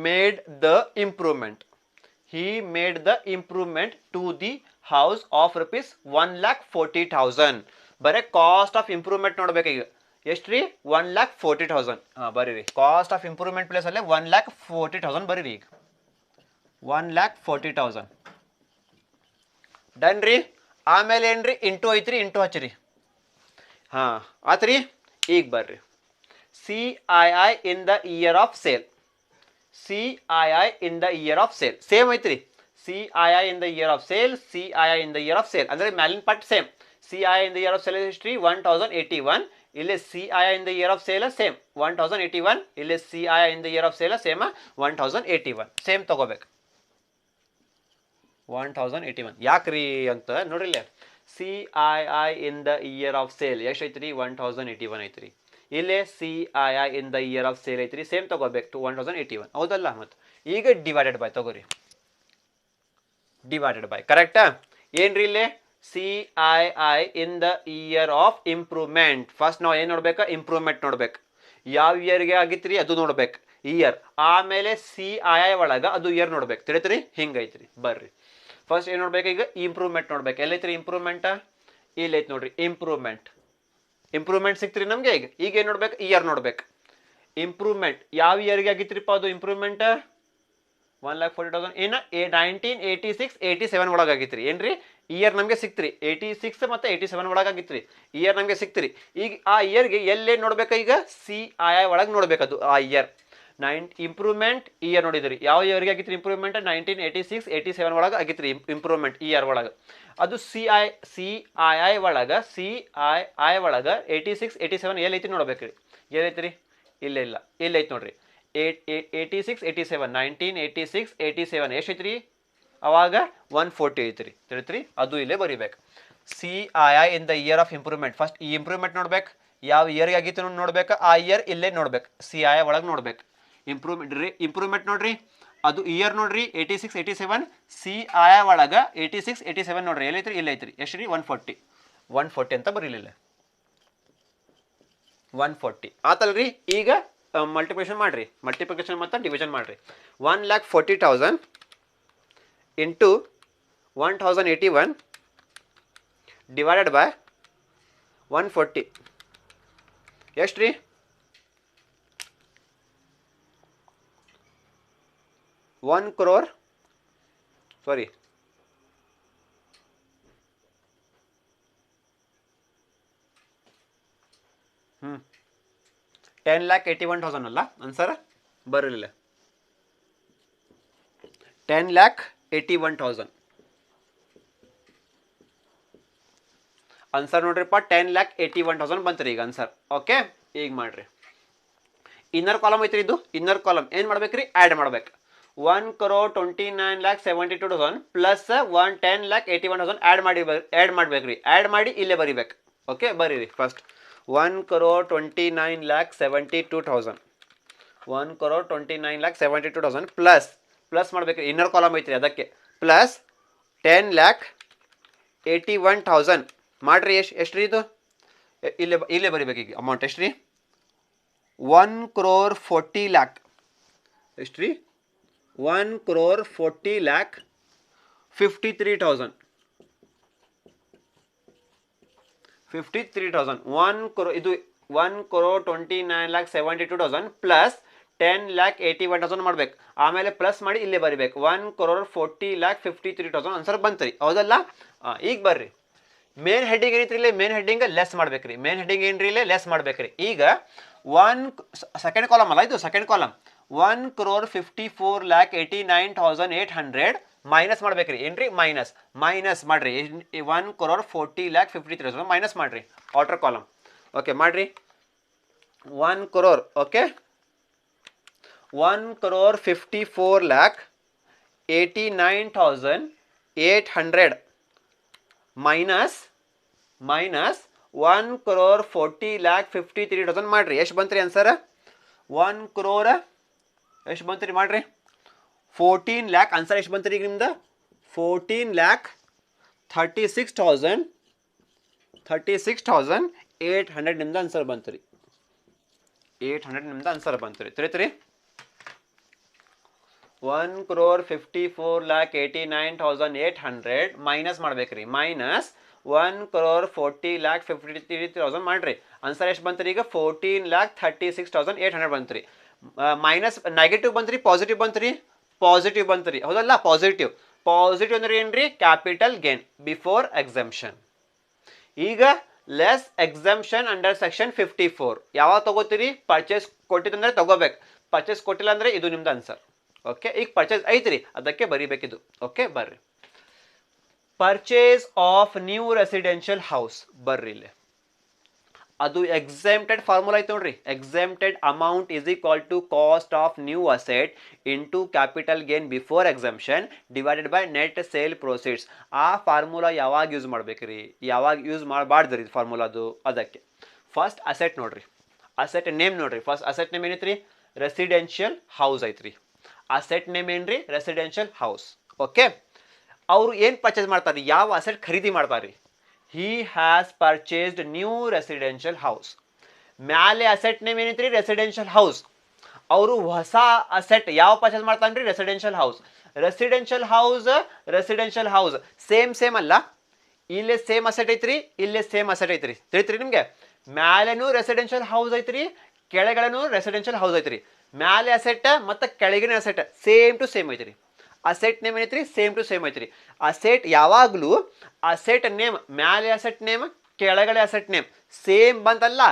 made the improvement to the house of rupees 1,40,000. ಬರೇ ಕಾಸ್ಟ್ ಆಫ್ ಇಂಪ್ರೂವ್ಮೆಂಟ್ ನೋಡ್ಬೇಕು. ಈಗ ಎಷ್ಟು ರೀ? 1,40,000. ಬರೀರಿ, ಕಾಸ್ಟ್ ಆಫ್ ಇಂಪ್ರೂವ್ಮೆಂಟ್ ಪ್ಲೇಸ್ ಅಲ್ಲೇ 1,40,000 ಬರೀರಿ. ಈಗ 1,40,000 ಡನ್ ರೀ. ಆಮೇಲೆ ಏನ್ರಿ ಇಂಟು ಐತ್ರಿ, ಇಂಟು ಹಚ್ಚಿರಿ. ಹಾಂ ಆತ್ರಿ. ಈಗ ಬರ್ರಿ, CII in the year of sale. CII in the year of sale same ಐತ್ರಿ. CII in the year of sale, CII in the year of sale ಅಂದರೆ ಮ್ಯಾಲಿನ part same. CII in the year of sale history 1081. ಇಲ್ಲಿ CII in the year of sale same 1081. ಇಲ್ಲಿ CII in the year of sale same 1081. Same ತಗೋಬೇಕು 1081. ಯಾಕ್ರಿ ಅಂತ ನೋಡ್ರಿ. ಇಲ್ಲೇ CII in the year of sale ಎಷ್ಟು ಐತ್ರಿ? 1081 ಐತ್ರಿ. ಇಲ್ಲೇ CII in the year of sale ಐತ್ರಿ. ಸೇಮ್ ತಗೋಬೇಕು ಟು 1081. ಹೌದಲ್ಲ? ಮತ್ತು ಈಗ ಡಿವೈಡೆಡ್ ಬೈ ತಗೋರಿ. ಡಿವೈಡೆಡ್ ಬೈ ಕರೆಕ್ಟಾ? ಏನ್ರಿ ಇಲ್ಲೇ CII in the year of improvement. First ನಾವು ಏನು ನೋಡ್ಬೇಕು? ಇಂಪ್ರೂವ್ಮೆಂಟ್ ನೋಡ್ಬೇಕು. ಯಾವ ಇಯರ್ಗೆ ಆಗಿತ್ರಿ ಅದು ನೋಡ್ಬೇಕು, ಇಯರ್. ಆಮೇಲೆ CII ಒಳಗೆ ಅದು ಇಯರ್ ನೋಡ್ಬೇಕು. ತಿಳಿತ್ರಿ? ಹಿಂಗೈತ್ರಿ. ಬರ್ರಿ, ಫಸ್ಟ್ ಏನು ನೋಡ್ಬೇಕು? ಈಗ ಇಂಪ್ರೂವ್ಮೆಂಟ್ ನೋಡ್ಬೇಕು. ಎಲ್ಲೈತ್ರಿ ಇಂಪ್ರೂವ್ಮೆಂಟ್? ಇಲ್ಲೈತಿ ನೋಡ್ರಿ ಇಂಪ್ರೂವ್ಮೆಂಟ್. ಇಂಪ್ರೂವ್ಮೆಂಟ್ ಸಿಕ್ತ್ರಿ ನಮಗೆ. ಈಗ ಏನು ನೋಡ್ಬೇಕು? ಇಯರ್ ನೋಡ್ಬೇಕು. ಇಂಪ್ರೂವ್ಮೆಂಟ್ ಯಾವ ಇಯರ್ಗೆ ಆಗಿತ್ರಿಪ್ಪ ಅದು ಇಂಪ್ರೂವ್ಮೆಂಟ್? 1,40,000 ಇನ್ನು 1986, 87 ಒಳಗೆ ಆಗಿತ್ರಿ. ಏನ್ರಿ ಇಯರ್ ನಮಗೆ ಸಿಕ್ತ್ರಿ? 86 ಮತ್ತು 87 ಒಳಗೆ ಆಗಿತ್ರಿ ಇಯರ್ ನಮಗೆ ಸಿಕ್ತ್ರಿ. ಈಗ ಆ ಇಯರ್ಗೆ ಎಲ್ಲೇ ನೋಡ್ಬೇಕು? ಈಗ CII ಒಳಗೆ ನೋಡ್ಬೇಕದು ಆ ಇಯರ್. ಇಂಪ್ರೂವ್ಮೆಂಟ್ ಇಯರ್ ನೋಡಿದ್ರಿ. ಯಾವ ಇಯರ್ಗೆ ಆಗಿತ್ರಿ ಇಂಪ್ರೂವ್ಮೆಂಟ್? 1986, 87 ಒಳಗೆ ಆಗಿತ್ರಿ ಇಂಪ್ರೂವ್ಮೆಂಟ್ ಇಯರ್ ಒಳಗೆ. ಅದು CII ಒಳಗೆ 86, 87 ಎಲ್ಲೈತಿ ನೋಡ್ಬೇಕ್ರಿ. ಏನೈತ್ರಿ? ಇಲ್ಲ ಇಲ್ಲೈತಿ ನೋಡ್ರಿ. 86, 87 1986, 87 ಎಷ್ಟೈತ್ರಿ? ಅವಾಗ 140 ಐತ್ರಿ. ತಿಳಿತ್ರಿ? ಅದು ಇಲ್ಲೇ ಬರಿಬೇಕು. CII in the year of improvement. First ಈ ಇಂಪ್ರೂವ್ಮೆಂಟ್ ನೋಡ್ಬೇಕು. ಯಾವ ಇಯರ್ಗೆ ಆಗಿತ್ತು ನೋಡ್ಬೇಕು. ಆ ಇಯರ್ ಇಲ್ಲೇ ನೋಡ್ಬೇಕು. CII ಒಳಗೆ ನೋಡ್ಬೇಕು. ಇಂಪ್ರೂವ್ಮೆಂಟ್ ನೋಡ್ರಿ, ಅದು ಇಯರ್ ನೋಡ್ರಿ 86, 87. CII ಒಳಗೆ 86, 87 ನೋಡ್ರಿ. ಎಲ್ಲೈತ್ರಿ? ಇಲ್ಲೈತ್ರಿ. ಎಷ್ಟು ರೀ? 140 ಅಂತ ಬರೀಲಿಲ್ಲ. 140 ಆತಲ್ರಿ. ಈಗ ಮಲ್ಟಿಪ್ಲಿಕೇಶನ್ ಮಾಡ್ರಿ. ಮಲ್ಟಿಪ್ಲಿಕೇಶನ್ ಮತ್ತು ಡಿವಿಷನ್ ಮಾಡ್ರಿ. 1,40,000 ಇಂಟು 1081 ಡಿವೈಡೆಡ್ ಬೈ 140 ಎಷ್ಟು ರೀ? 1 crore, ಸಾರಿ 10,81,000 ಅಲ್ಲ ಆನ್ಸರ್? ಬರಲಿಲ್ಲ. 10,81,000 ಆನ್ಸರ್ ನೋಡ್ರಿಪ್ಪ. 10,81,000 ಬಂತ್ರಿ ಈಗ ಆನ್ಸರ್. ಓಕೆ, ಈಗ ಮಾಡ್ರಿ. ಇನ್ನರ್ ಕಾಲಮ್ ಐತ್ರಿ. ಇದು ಇನ್ನರ್ ಕಾಲಮ್ ಏನು ಮಾಡ್ಬೇಕ್ರಿ? ಆ್ಯಡ್ ಮಾಡ್ಬೇಕು. 1,29,72,000 ಪ್ಲಸ್ 10,81,000 ಆ್ಯಡ್ ಮಾಡ್ಬೇಕ್ರಿ. ಆ್ಯಡ್ ಮಾಡಿ ಇಲ್ಲೇ ಬರಿಬೇಕು. ಓಕೆ, ಬರೀರಿ ಫಸ್ಟ್ 1,29,72,000 1,29,72,000 ಪ್ಲಸ್ ಮಾಡ್ಬೇಕ್ರಿ. ಇನ್ನರ್ ಕಾಲಮ್ ಐತ್ರಿ ಅದಕ್ಕೆ ಪ್ಲಸ್ 10,81,000 ಮಾಡ್ರಿ. ಎಷ್ಟು ರೀ ಇದು? ಇಲ್ಲೇ ಬರಿಬೇಕು. ಈಗ ಅಮೌಂಟ್ ಎಷ್ಟು ರೀ? 1,40,00,000 ಎಷ್ಟು ರೀ 1,40,53,000 53,000 1 crore ಇದು 1,29,72,000 ಪ್ಲಸ್ 10,81,000 ಮಾಡ್ಬೇಕು ಆಮೇಲೆ ಪ್ಲಸ್ ಮಾಡಿ ಇಲ್ಲೇ ಬರಿಬೇಕು 1,40,53,000 ಆನ್ಸರ್ ಬಂತ್ರಿ ಹೌದಲ್ಲ ಈಗ ಬರ್ರಿ ಮೇನ್ ಹೆಡ್ಡಿಂಗ್ ಏನೈತ್ರಿ ಇಲ್ಲಿ ಮೇನ್ ಹೆಡ್ಡಿಂಗ್ ಲೆಸ್ ಮಾಡ್ಬೇಕ್ರಿ ಮೇನ್ ಹೆಡ್ಡಿಂಗ್ ಏನ್ರಿ ಇಲ್ಲಿ ಲೆಸ್ ಮಾಡ್ಬೇಕ್ರಿ ಈಗ ಸೆಕೆಂಡ್ ಕಾಲಮ್ ಅಲ್ಲ ಇದು ಸೆಕೆಂಡ್ ಕಾಲಮ್ 1,54,89,800 ಮೈನಸ್ ಮಾಡ್ಬೇಕ್ರಿ ಏನ್ರಿ ಮೈನಸ್ ಮಾಡ್ರಿ 1,40,53,000 ಮೈನಸ್ ಮಾಡ್ರಿ ಔಟರ್ ಕಾಲಮ್ ಓಕೆ ಮಾಡ್ರಿ 1 crore ಓಕೆ 1,54,89,800 ಮೈನಸ್ 1,40,53,000 ಮಾಡ್ರಿ ಎಷ್ಟು ಬಂತ್ರಿ ಆನ್ಸರ್ 1 crore ಎಷ್ಟು ಬಂತ್ರಿ ಮಾಡ್ರಿ 14 lakh ಆನ್ಸರ್ ಎಷ್ಟು ಬಂತ್ರಿ ಈಗ ನಿಮ್ದು 36,800 ನಿಮ್ದು ಆನ್ಸರ್ ಬಂತ್ರಿ 800 ನಿಮ್ದು ಆನ್ಸರ್ ಬಂತ್ರಿ ತಿಳಿತ್ರಿ 1,54,89,800 ಮೈನಸ್ ಮಾಡ್ಬೇಕ್ರಿ ಮೈನಸ್ 1,40,53,000 ಮಾಡ್ರಿ ಆನ್ಸರ್ ಎಷ್ಟು ಬಂತ್ರಿ ಈಗ 14,36,800 ಬಂತ್ರಿ ಮೈನಸ್ ನೆಗೆಟಿವ್ ಬಂತ್ರಿ ಪಾಸಿಟಿವ್ ಬಂತ್ರಿ ಹೌದಲ್ಲ ಪಾಸಿಟಿವ್ ಅಂದ್ರೆ ಏನ್ರಿ ಕ್ಯಾಪಿಟಲ್ ಗೇನ್ ಬಿಫೋರ್ ಎಕ್ಸಂಪ್ಷನ್ ಈಗ ಲೆಸ್ ಎಕ್ಸಂಪ್ಷನ್ ಅಂಡರ್ ಸೆಕ್ಷನ್ 54 ಯಾವಾಗ ತಗೋತೀರಿ ಪರ್ಚೇಸ್ ಕೊಟ್ಟಿದ್ರೆ ತಗೋಬೇಕು ಪರ್ಚೇಸ್ ಕೊಟ್ಟಿಲ್ಲ ಅಂದ್ರೆ ಇದು ನಿಮ್ದು ಆನ್ಸರ್ ಓಕೆ ಈಗ ಪರ್ಚೇಸ್ ಐತ್ರಿ ಅದಕ್ಕೆ ಬರಿಬೇಕಿದು ಓಕೆ ಬರ್ರಿ purchase of new residential house ಬರ್ರಿ ಇಲ್ಲಿ ಅದು ಎಕ್ಸೆಂಪ್ಟೆಡ್ ಫಾರ್ಮುಲಾ ಐತೆ ನೋಡ್ರಿ exempted amount is equal to cost of new asset into capital gain before exemption divided by net sale proceeds ಆ ಫಾರ್ಮುಲಾ ಯಾವಾಗ ಯೂಸ್ ಮಾಡ್ಬೇಕ್ರಿ ಯಾವಾಗ ಯೂಸ್ ಮಾಡಬಾರ್ದ್ರಿ ಫಾರ್ಮುಲಾದು ಅದಕ್ಕೆ ಫಸ್ಟ್ ಅಸೆಟ್ ನೋಡ್ರಿ ಅಸೆಟ್ ನೇಮ್ ನೋಡ್ರಿ ಫಸ್ಟ್ ಅಸೆಟ್ ನೇಮ್ ಏನೈತ್ರಿ ರೆಸಿಡೆನ್ಷಿಯಲ್ ಹೌಸ್ ಐತ್ರಿ ಅಸೆಟ್ ನೇಮ್ ಏನ್ರಿ ರೆಸಿಡೆನ್ಷಿಯಲ್ ಹೌಸ್ ಓಕೆ ಅವರು ಏನು ಪರ್ಚೇಸ್ ಮಾಡ್ತಾರೆ ಯಾವ ಅಸೆಟ್ ಖರೀದಿ ಮಾಡ್ತಾರೆ he has purchased new residential house ಮ್ಯಾಲೆ ಅಸೆಟ್ ನೇಮ್ ಏನೈತ್ರಿ ರೆಸಿಡೆನ್ಷಿಯಲ್ ಹೌಸ್ ಅವರು ಹೊಸ ಅಸೆಟ್ ಯಾವ ಪರ್ಚೇಸ್ ಮಾಡ್ತಾನ್ರಿ ರೆಸಿಡೆನ್ಷಿಯಲ್ ಹೌಸ್ ಸೇಮ್ ಅಲ್ಲ ಇಲ್ಲೇ ಸೇಮ್ ಅಸೆಟ್ ಐತ್ರಿ ಇಲ್ಲೇ ಸೇಮ್ ಅಸೆಟ್ ಐತ್ರಿ ತಿಳಿತ್ರಿ ನಿಮ್ಗೆ ಮ್ಯಾಲೆನೂ ರೆಸಿಡೆನ್ಷಿಯಲ್ ಹೌಸ್ ಐತ್ರಿ ಕೆಳಗಡೆನೂ ರೆಸಿಡೆನ್ಷಿಯಲ್ ಹೌಸ್ ಐತ್ರಿ ಮ್ಯಾಲೆ ಅಸೆಟ್ ಮತ್ತು ಕೆಳಗಿನ ಅಸೆಟ್ ಸೇಮ್ ಟು ಸೇಮ್ ಐತ್ರಿ ಅಸೆಟ್ ನೇಮ್ ಏನೈತ್ರಿ ಸೇಮ್ ಟು ಸೇಮ್ ಐತ್ರಿ ಅಸೆಟ್ ಯಾವಾಗಲೂ ಅಸೆಟ್ ನೇಮ್ ಮ್ಯಾಲೆ ಅಸೆಟ್ ನೇಮ್ ಕೆಳಗಡೆ ಅಸೆಟ್ ನೇಮ್ ಸೇಮ್ ಬಂತಲ್ಲ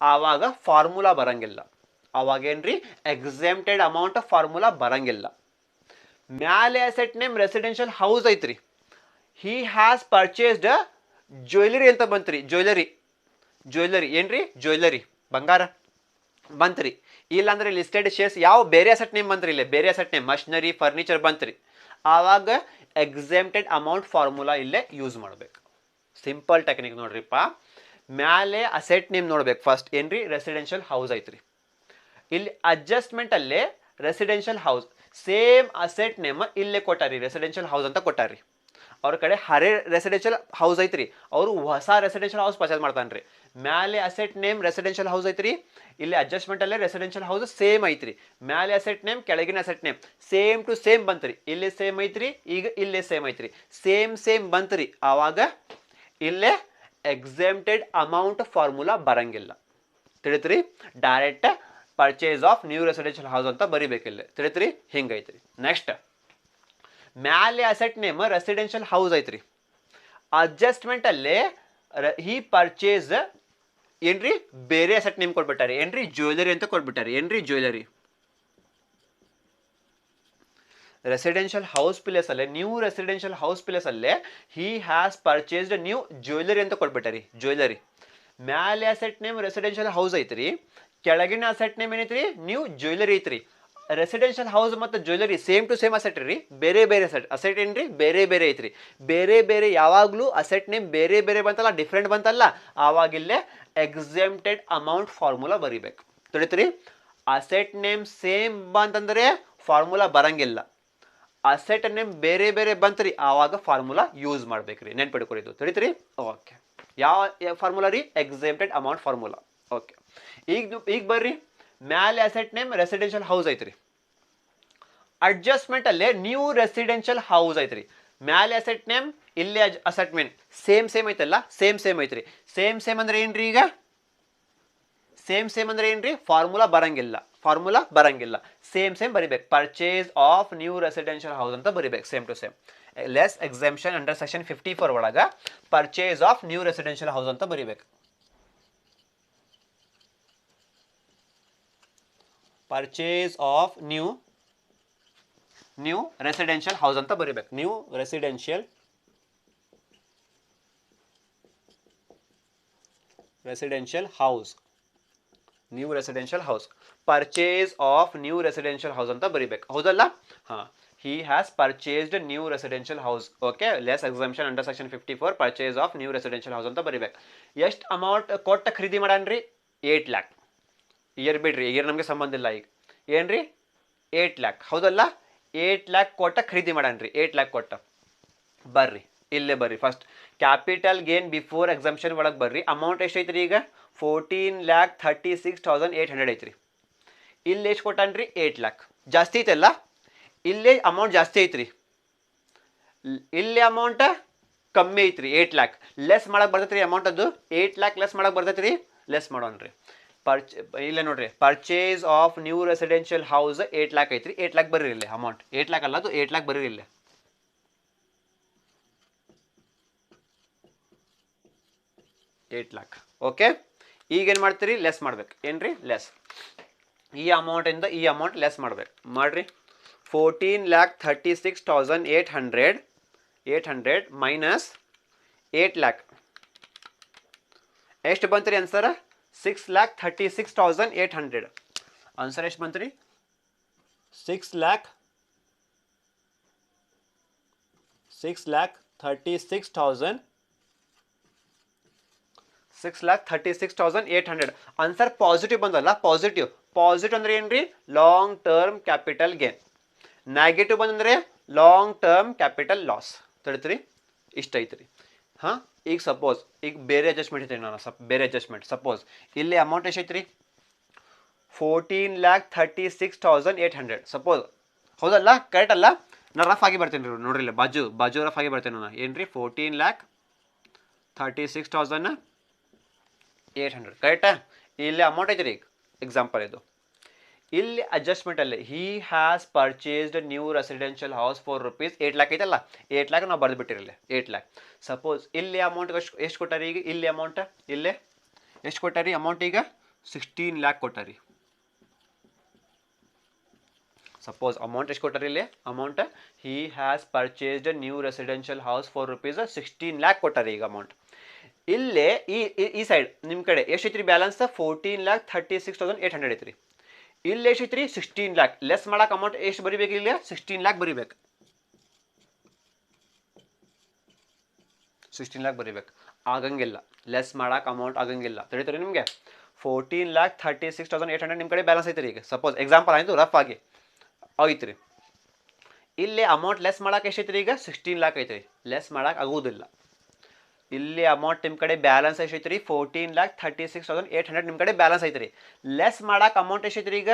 ಆವಾಗ ಫಾರ್ಮುಲಾ ಬರಂಗಿಲ್ಲ ಅವಾಗ ಏನ್ರಿ ಎಕ್ಸೆಂಪ್ಟೆಡ್ ಅಮೌಂಟ್ ಫಾರ್ಮುಲಾ ಬರಂಗಿಲ್ಲ ಮ್ಯಾಲೆ ಅಸೆಟ್ ನೇಮ್ ರೆಸಿಡೆನ್ಷಿಯಲ್ ಹೌಸ್ ಐತ್ರಿ ಹಿ ಹ್ಯಾಸ್ ಪರ್ಚೇಸ್ಡ್ ಜ್ಯುವೆಲರಿ ಅಂತ ಬಂತ್ರಿ ಜ್ಯುವೆಲರಿ ಏನ್ರಿ ಜ್ಯುವೆಲರಿ ಬಂಗಾರ ಬಂತ್ರಿ ಇಲ್ಲಾಂದ್ರೆ ಲಿಸ್ಟೆಡ್ ಶೇರ್ಸ್ ಯಾವ ಬೇರೆ ಅಸೆಟ್ ನೇಮ್ ಬಂತ್ರಿ ಇಲ್ಲೇ ಬೇರೆ ಅಸೆಟ್ ನೇಮ್ ಮಷಿನರಿ ಫರ್ನಿಚರ್ ಬಂತ್ರಿ ಆವಾಗ ಎಕ್ಸೆಂಪ್ಟೆಡ್ ಅಮೌಂಟ್ ಫಾರ್ಮುಲಾ ಇಲ್ಲೇ ಯೂಸ್ ಮಾಡ್ಬೇಕು ಸಿಂಪಲ್ ಟೆಕ್ನಿಕ್ ನೋಡ್ರಿಪ್ಪ ಮ್ಯಾಲೆ ಅಸೆಟ್ ನೇಮ್ ನೋಡ್ಬೇಕು ಫಸ್ಟ್ ಏನ್ರಿ ರೆಸಿಡೆನ್ಷಿಯಲ್ ಹೌಸ್ ಐತ್ರಿ ಇಲ್ಲಿ ಅಡ್ಜಸ್ಟ್ಮೆಂಟ್ ಅಲ್ಲೇ residential house same asset name ಇಲ್ಲೇ ಕೊಟ್ಟಾರಿ ರೆಸಿಡೆನ್ಷಿಯಲ್ ಹೌಸ್ ಅಂತ ಕೊಟ್ಟಾರಿ ಅವ್ರ ಕಡೆ ಹರೇ ರೆಸಿಡೆನ್ಷಿಯಲ್ ಹೌಸ್ ಐತ್ರಿ ಅವರು ಹೊಸ ರೆಸಿಡೆನ್ಷಿಯಲ್ ಹೌಸ್ ಪರ್ಚೇಸ್ ಮಾಡ್ತಾನ್ರಿ ಮ್ಯಾಲೆ ಅಸೆಟ್ ನೇಮ್ ರೆಸಿಡೆನ್ಷಿಯಲ್ ಹೌಸ್ ಐತ್ರಿ ಇಲ್ಲಿ ಅಡ್ಜಸ್ಟ್ಮೆಂಟ್ ಅಲ್ಲೇ ರೆಸಿಡೆನ್ಷಿಯಲ್ ಹೌಸ್ ಸೇಮ್ ಐತ್ರಿ ಮ್ಯಾಲೆ ಅಸೆಟ್ ನೇಮ್ ಕೆಳಗಿನ asset name same to same ಬಂತ್ರಿ ಇಲ್ಲಿ ಸೇಮ್ ಐತ್ರಿ ಈಗ ಇಲ್ಲೇ ಸೇಮ್ ಐತ್ರಿ ಸೇಮ್ ಬಂತ್ರಿ ಆವಾಗ ಇಲ್ಲೇ ಎಕ್ಸೆಂಪ್ಟೆಡ್ ಅಮೌಂಟ್ ಫಾರ್ಮುಲಾ ಬರಂಗಿಲ್ಲ ತಿಳಿತ್ರಿ direct purchase of new residential house ಅಂತ ಬರಿಬೇಕಿಲ್ಲ ತಿಳಿತ್ರಿ ಹಿಂಗೈತ್ರಿ ನೆಕ್ಸ್ಟ್ ಮ್ಯಾಲೆ ಅಸೆಟ್ ನೇಮ್ ರೆಸಿಡೆನ್ಷಿಯಲ್ ಹೌಸ್ ಐತ್ರಿ ಅಡ್ಜಸ್ಟ್ಮೆಂಟ್ ಅಲ್ಲೇ ಹಿ ಪರ್ಚೇಸ್ ಏನ್ರಿ ಬೇರೆ ಅಸೆಟ್ ನೇಮ್ ಕೊಟ್ಬಿಟ್ಟಾರೆ ಏನ್ರಿ ಜ್ಯುವೆಲರಿ ಅಂತ ಕೊಟ್ಬಿಟ್ಟಾರೆ ಏನ್ರಿ ಜ್ಯುವೆಲರಿ ರೆಸಿಡೆನ್ಷಿಯಲ್ ಹೌಸ್ ಪ್ಲೇಸ್ ಅಲ್ಲೇ ನ್ಯೂ ರೆಸಿಡೆನ್ಷಿಯಲ್ ಹೌಸ್ ಪ್ಲೇಸ್ ಅಲ್ಲೇ he has purchased new jewellery ಅಂತ ಕೊಟ್ಬಿಟ್ಟಾರಿ ಜ್ಯುವೆಲರಿ ಮ್ಯಾಲೆ ಅಸೆಟ್ ನೇಮ್ ರೆಸಿಡೆನ್ಷಿಯಲ್ ಹೌಸ್ ಐತ್ರಿ ಕೆಳಗಿನ ಅಸೆಟ್ ನೇಮ್ ಏನೈತ್ರಿ ನ್ಯೂ ಜ್ಯುವೆಲರಿ ಐತ್ರಿ ರೆಸಿಡೆನ್ಷಿಯಲ್ ಹೌಸ್ ಮತ್ತು jewellery same to same asset ರೀ ಬೇರೆ ಅಸೆಟ್ ಏನ್ರಿ ಬೇರೆ ಐತ್ರಿ ಬೇರೆ ಯಾವಾಗಲೂ ಅಸೆಟ್ ನೇಮ್ ಬೇರೆ ಬಂತಲ್ಲ ಡಿಫ್ರೆಂಟ್ ಬಂತಲ್ಲ ಆವಾಗಿಲ್ಲೇ ಎಕ್ಸೆಂಪ್ಟೆಡ್ ಅಮೌಂಟ್ ಫಾರ್ಮುಲಾ ಬರಿಬೇಕು ತಿಳಿತ್ರಿ ಅಸೆಟ್ ನೇಮ್ ಸೇಮ್ ಬಂತಂದ್ರೆ ಫಾರ್ಮುಲಾ ಬರಂಗಿಲ್ಲ ಅಸೆಟ್ ನೇಮ್ ಬೇರೆ ಬಂತ್ರಿ ಆವಾಗ ಫಾರ್ಮುಲಾ ಯೂಸ್ ಮಾಡ್ಬೇಕ್ರಿ ನೆನ್ಪಿಡ್ಕೊಳಿದು ತಿಳಿತ್ರಿ ಓಕೆ ಯಾವ ಫಾರ್ಮುಲಾ ರೀ ಎಕ್ಸೆಂಪ್ಟೆಡ್ ಅಮೌಂಟ್ ಫಾರ್ಮುಲಾ ಓಕೆ ಈಗ ಬರ್ರಿ ಮ್ಯಾಲೆ ಅಸೆಟ್ ನೇಮ್ ರೆಸಿಡೆನ್ಷಿಯಲ್ ಹೌಸ್ ಐತ್ರಿ ಅಡ್ಜಸ್ಟ್ಮೆಂಟ್ ಅಲ್ಲೇ ನ್ಯೂ ರೆಸಿಡೆನ್ಷಿಯಲ್ ಹೌಸ್ ಐತ್ರಿ. ಮ್ಯಾಲೆ ಅಸೆಟ್ ನೇಮ್, ಇಲ್ಲಿ ಅಸೆಟ್ ನೇಮ್ ಸೇಮ್ ಐತಲ್ಲ, ಸೇಮ್ ಐತ್ರಿ. ಸೇಮ್ ಅಂದ್ರೆ ಏನ್ರಿ? ಈಗ ಸೇಮ್ ಅಂದ್ರೆ ಏನ್ರಿ? ಫಾರ್ಮುಲಾ ಬರಂಗಿಲ್ಲ. ಸೇಮ್ ಬರಿಬೇಕು. Purchase of new residential house ಅಂತ ಬರಿಬೇಕು, same to same. Less exemption under section 54 ಒಳಗ purchase of new residential house ಅಂತ ಬರಿಬೇಕು. Purchase of new residential house ಅಂತ ಬರಿಬೇಕು. New residential house, new residential house, purchase of new residential house ಅಂತ ಬರಿಬೇಕು. ಹೌದಲ್ಲ? ಹಾ, he has purchased a new residential house. Okay, less exemption under section 54, purchase of new residential house ಅಂತ ಬರಿಬೇಕು. ಎಷ್ಟು ಅಮೌಂಟ್ ಕೊಟ್ಟ ಖರೀದಿ ಮಾಡಾನ್ರಿ? 8 lakh. ಇಯರ್ ಬಿಡ್ರಿ, ಇಯರ್ ನಮಗೆ ಸಂಬಂಧ ಇಲ್ಲ. ಈಗ ಏನ್ರಿ? 8 lakh. ಹೌದಲ್ಲ? 8 lakh ಕೊಟ್ಟ ಖರೀದಿ ಮಾಡಾನ್ರಿ. 8 lakh ಕೊಟ್ಟ ಬರ್ರಿ, ಇಲ್ಲೇ ಬರ್ರಿ. First capital gain before exemption ಒಳಗೆ ಬರ್ರಿ. ಅಮೌಂಟ್ ಎಷ್ಟೈತ್ರಿ? ಈಗ 14,36,800 ಐತ್ರಿ. ಇಲ್ಲಿ ಎಷ್ಟು ಕೊಟ್ಟಾನ್ರಿ? 8 lakh. ಜಾಸ್ತಿ ಐತಲ್ಲ? ಇಲ್ಲೇ ಅಮೌಂಟ್ ಜಾಸ್ತಿ ಐತ್ರಿ, ಇಲ್ಲಿ ಅಮೌಂಟ್ ಕಮ್ಮಿ ಐತ್ರಿ. 8 lakh ಲೆಸ್ ಮಾಡಕ್ ಬರ್ತೈತ್ರಿ. ಅಮೌಂಟ್ ಅದು 8 lakh ಲೆಸ್ ಮಾಡಕ್ ಬರ್ತೈತ್ರಿ. ಲೆಸ್ ಮಾಡೋಣ್ರಿ. ಇಲ್ಲೇ ನೋಡ್ರಿ, purchase of new residential house 8 lakh ಐತ್ರಿ. 8 lakh ಬರ್ರಿ ಇಲ್ಲಿ. ಅಮೌಂಟ್ 8 lakh ಅಲ್ಲ, ಅದು 8 lakh ಬರ್ರಿ ಇಲ್ಲಿ. 8 lakh. ಓಕೆ, ಈಗ ಏನು ಮಾಡ್ತೀರಿ? ಲೆಸ್ ಮಾಡ್ಬೇಕು. ಏನ್ರಿ? ಲೆಸ್. ಈ ಅಮೌಂಟಿಂದ ಈ ಅಮೌಂಟ್ ಲೆಸ್ ಮಾಡ್ಬೇಕು. ಮಾಡ್ರಿ. 14,36,800 ಮೈನಸ್ 8 lakh ಎಷ್ಟು ಬಂತ್ರಿ ಆನ್ಸರ್? 6,36,800. ಆನ್ಸರ್ ಎಷ್ಟು ಬಂತ್ರಿ? 6,36,800. ಆನ್ಸರ್ ಪಾಸಿಟಿವ್ ಬಂದಲ್ಲ? ಪಾಸಿಟಿವ್ ಅಂದ್ರೆ ಏನ್ರಿ? Long term capital gain. Negative ಬಂದ್ರೆ ಲಾಂಗ್ ಟರ್ಮ್ ಕ್ಯಾಪಿಟಲ್ ಲಾಸ್. ತಿಳಿತ್ರಿ? ಇಷ್ಟ ಐತ್ರಿ. ಹಾಂ, ಈಗ ಸಪೋಸ್ ಈಗ ಬೇರೆ ಅಡ್ಜಸ್ಟ್ಮೆಂಟ್ ಐತ್ರಿ. ನಾನು ಬೇರೆ ಅಡ್ಜಸ್ಟ್ಮೆಂಟ್. ಸಪೋಸ್ ಇಲ್ಲಿ ಅಮೌಂಟ್ ಎಷ್ಟೈತ್ರಿ? 14,36,800 ಸಪೋಸ್. ಹೌದಲ್ಲ? ಕರೆಕ್ಟ್ ಅಲ್ಲ? ನಾನು ರಫ್ ಆಗಿ ಬರ್ತೀನಿ ರೀ. ನೋಡ್ರಿ, ಇಲ್ಲ ಬಾಜು ರಫ್ ಆಗಿ ಬರ್ತೇನೆ ನಾನು. ಏನ್ರಿ? 14,36,800 ಕರೆಕ್ಟಾ? ಇಲ್ಲಿ ಅಮೌಂಟ್ ಐತ್ರಿ. ಈಗ ಎಕ್ಸಾಂಪಲ್ ಇದು. ಇಲ್ಲಿ ಅಡ್ಜಸ್ಟ್ಮೆಂಟ್ ಅಲ್ಲಿ ಹಿ has purchased new residential house for rupees 8 lakh ಐತಲ್ಲ? 8 lakh ನಾವು ಬರೆದು ಬಿಟ್ಟಿರಲ್ಲ. 8 lakh. ಸಪೋಸ್ ಇಲ್ಲಿ ಅಮೌಂಟ್ ಎಷ್ಟು ಕೊಟ್ಟಾರಿ? ಈಗ ಇಲ್ಲಿ ಅಮೌಂಟ್ ಇಲ್ಲೇ ಎಷ್ಟು ಕೊಟ್ಟಾರಿ? ಅಮೌಂಟ್ ಈಗ 16 lakh ಕೊಟ್ಟಾರಿ. ಸಪೋಸ್ ಅಮೌಂಟ್ ಎಷ್ಟು ಕೊಟ್ಟಾರಿ? ಇಲ್ಲಿ amount he has purchased new residential house for rupees 16 lakh ಕೊಟ್ಟಾರಿ. ಈಗ ಅಮೌಂಟ್ ಇಲ್ಲೇ ಈ ಸೈಡ್ ನಿಮ್ಮ ಕಡೆ ಎಷ್ಟೈತ್ರಿ ಬ್ಯಾಲೆನ್ಸ್? 14,36,800 ಐತ್ರಿ. ಇಲ್ಲಿ ಎಷ್ಟೈತ್ರಿ? 16 lakh. ಲೆಸ್ ಮಾಡಕ್ ಅಮೌಂಟ್ ಎಷ್ಟು ಬರಿಬೇಕು? ಇಲ್ಲಿ 16 lakh ಬರಿಬೇಕು. 16 lakh ಬರಿಬೇಕು. ಆಗಂಗಿಲ್ಲ, ಲೆಸ್ ಮಾಡಕ್ ಅಮೌಂಟ್ ಆಗಂಗಿಲ್ಲ. ತಿಳಿತೀರಿ ನಿಮಗೆ? 14,36,800 ನಿಮ್ಮ ಕಡೆ ಬ್ಯಾಲೆನ್ಸ್ ಐತ್ರಿ. ಈಗ ಸಪೋಸ್ ಎಕ್ಸಾಂಪಲ್ ಆಯ್ತು, ರಫ್ ಆಗಿ ಐತ್ರಿ. ಇಲ್ಲಿ ಅಮೌಂಟ್ ಲೆಸ್ ಮಾಡಕ್ ಎಷ್ಟೈತ್ರಿ? ಈಗ 16 lakh ಐತ್ರಿ. ಲೆಸ್ ಮಾಡಕ್ ಆಗುವುದಿಲ್ಲ. ಇಲ್ಲಿ ಅಮೌಂಟ್ ನಿಮ್ಮ ಕಡೆ ಬ್ಯಾಲೆನ್ಸ್ ಎಷ್ಟೈತ್ರಿ? 14,36,800 ನಿಮ್ಮ ಕಡೆ ಬ್ಯಾಲೆನ್ಸ್ ಐತ್ರಿ. ಲೆಸ್ ಮಾಡಕ್ ಅಮೌಂಟ್ ಎಷ್ಟೈತ್ರಿ? ಈಗ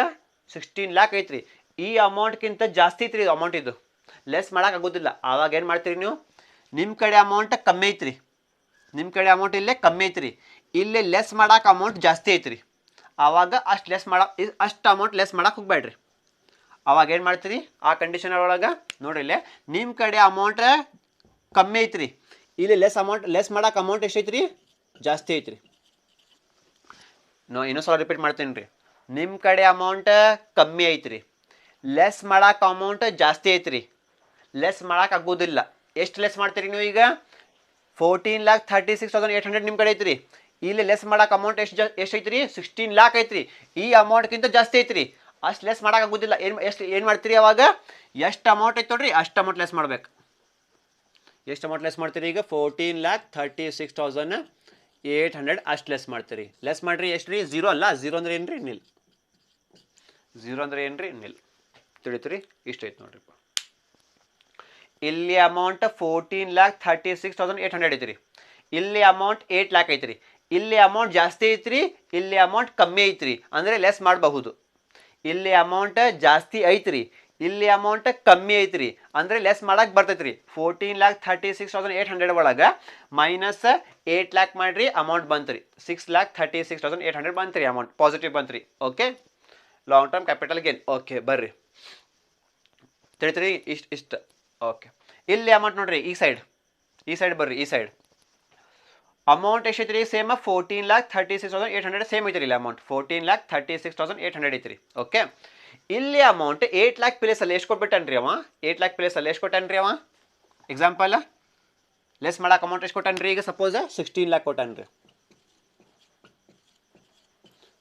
16 lakh ಐತ್ರಿ. ಈ ಅಮೌಂಟ್ಗಿಂತ ಜಾಸ್ತಿ ಐತ್ರಿ ಅಮೌಂಟ್. ಇದು ಲೆಸ್ ಮಾಡಕ್ ಆಗೋದಿಲ್ಲ. ಆವಾಗ ಏನು ಮಾಡ್ತೀರಿ ನೀವು? ನಿಮ್ಮ ಕಡೆ ಅಮೌಂಟ್ ಕಮ್ಮಿ ಐತ್ರಿ. ನಿಮ್ಮ ಕಡೆ ಅಮೌಂಟ್ ಇಲ್ಲೇ ಕಮ್ಮಿ ಐತ್ರಿ. ಇಲ್ಲಿ ಲೆಸ್ ಮಾಡಕ್ ಅಮೌಂಟ್ ಜಾಸ್ತಿ ಐತ್ರಿ. ಆವಾಗ ಅಷ್ಟು ಅಮೌಂಟ್ ಲೆಸ್ ಮಾಡಕ್ ಹೋಗ್ಬೇಡ್ರಿ. ಅವಾಗ ಏನು ಮಾಡ್ತೀರಿ? ಆ ಕಂಡೀಷನ್ ಒಳಗೆ ನೋಡ್ರಿ, ಇಲ್ಲೇ ನಿಮ್ಮ ಕಡೆ ಅಮೌಂಟ್ ಕಮ್ಮಿ ಐತ್ರಿ. ಇಲ್ಲಿ ಲೆಸ್ ಮಾಡಕ್ ಅಮೌಂಟ್ ಎಷ್ಟೈತ್ರಿ? ಜಾಸ್ತಿ ಐತ್ರಿ. ಇನ್ನೊಂದ್ಸಲ ರಿಪೀಟ್ ಮಾಡ್ತೀನಿ ರೀ. ನಿಮ್ಮ ಕಡೆ ಅಮೌಂಟ್ ಕಮ್ಮಿ ಐತ್ರಿ. ಲೆಸ್ ಮಾಡಕ್ ಅಮೌಂಟ್ ಜಾಸ್ತಿ ಐತ್ರಿ. ಲೆಸ್ ಮಾಡಕ್ ಆಗೋದಿಲ್ಲ. ಎಷ್ಟು ಲೆಸ್ ಮಾಡ್ತೀರಿ ನೀವು? ಈಗ 14,36,800 ನಿಮ್ಮ ಕಡೆ ಐತ್ರಿ. ಇಲ್ಲಿ ಲೆಸ್ ಮಾಡಕ್ ಅಮೌಂಟ್ ಎಷ್ಟೈತ್ರಿ? 16 lakh ಐತ್ರಿ. ಈ ಅಮೌಂಟ್ಗಿಂತ ಜಾಸ್ತಿ ಐತ್ರಿ. ಅಷ್ಟು ಲೆಸ್ ಮಾಡಕ್ ಆಗೋದಿಲ್ಲ. ಏನು ಮಾಡ್ತೀರಿ? ಅವಾಗ ಎಷ್ಟು ಅಮೌಂಟ್ ಐತೆ ನೋಡ್ರಿ, ಅಷ್ಟು ಅಮೌಂಟ್ ಲೆಸ್ ಮಾಡ್ಬೇಕು. ಎಷ್ಟು ಅಮೌಂಟ್ ಲೆಸ್ ಮಾಡ್ತೀರಿ? ಈಗ 14,36,800 ಅಷ್ಟು ಲೆಸ್ ಮಾಡ್ತೀರಿ. ಲೆಸ್ ಮಾಡ್ರಿ ಎಷ್ಟು ರೀ? 0 ಅಲ್ಲ? 0 ಅಂದ್ರೆ ಏನ್ರಿ? ನಿಲ್. 0 ಅಂದ್ರೆ ಏನ್ರಿ? ನಿಲ್. ತಿಳಿತ್ರಿ? ಇಷ್ಟ ಐತೆ ನೋಡ್ರಿಪ್ಪ. ಇಲ್ಲಿ ಅಮೌಂಟ್ 14,36,800 ಐತ್ರಿ. ಇಲ್ಲಿ ಅಮೌಂಟ್ 8 lakh ಐತ್ರಿ. ಇಲ್ಲಿ ಅಮೌಂಟ್ ಜಾಸ್ತಿ ಐತ್ರಿ. ಇಲ್ಲಿ ಅಮೌಂಟ್ ಕಮ್ಮಿ ಐತ್ರಿ. ಅಂದರೆ ಲೆಸ್ ಮಾಡಬಹುದು. ಇಲ್ಲಿ ಅಮೌಂಟ್ ಜಾಸ್ತಿ ಐತ್ರಿ. ಇಲ್ಲಿ ಅಮೌಂಟ್ ಕಮ್ಮಿ ಐತ್ರಿ ಅಂದ್ರೆ ಲೆಸ್ ಮಾಡಕ್ ಬರ್ತೈತ್ರಿ 14,36,800 ಒಳಗ ಮೈನಸ್ 8 ಲ್ಯಾಕ್ ಮಾಡ್ರಿ ಅಮೌಂಟ್ ಬಂತ್ರಿ 6,36,800 ಬಂತ್ರಿ ಅಮೌಂಟ್ ಪಾಸಿಟಿವ್ ಬಂತ್ರಿ okay long term capital gain okay ಬರ್ರಿ ತಿಳಿತ್ರಿ ಇಷ್ಟ ಓಕೆ ಇಲ್ಲಿ ಅಮೌಂಟ್ ನೋಡ್ರಿ ಈ ಸೈಡ್ ಬರ್ರಿ ಈ ಸೈಡ್ ಅಮೌಂಟ್ ಎಷ್ಟೈತ್ರಿ ಸೇಮ್ 14,36,800 ಸೇಮ್ ಐತ್ರಿ ಇಲ್ಲಿ ಅಮೌಂಟ್ 14,36,800 ಐತ್ರಿ ಓಕೆ ಇಲ್ಲಿ ಅಮೌಂಟ್ 8 ಲ್ಯಾಕ್ ಪ್ಲೇಸ್ ಅಲ್ಲಿ ಎಷ್ಟು ಕೊಟ್ಬಿಟ್ಟನ್ರಿ ಅವ 8 ಲ್ಯಾಕ್ ಪ್ಲೇಸ್ ಅಲ್ಲಿ ಎಷ್ಟು ಕೊಟ್ಟನ್ರಿ ಅವ ಎಕ್ಸಾಂಪಲ್ ಲೆಸ್ ಮಾಡಕ್ ಅಮೌಂಟ್ ಎಷ್ಟು ಕೊಟ್ಟನ್ರಿ ಈಗ ಸಪೋಸ್ 16 ಲ್ಯಾಕ್ ಕೊಟ್ಟನ್ರಿ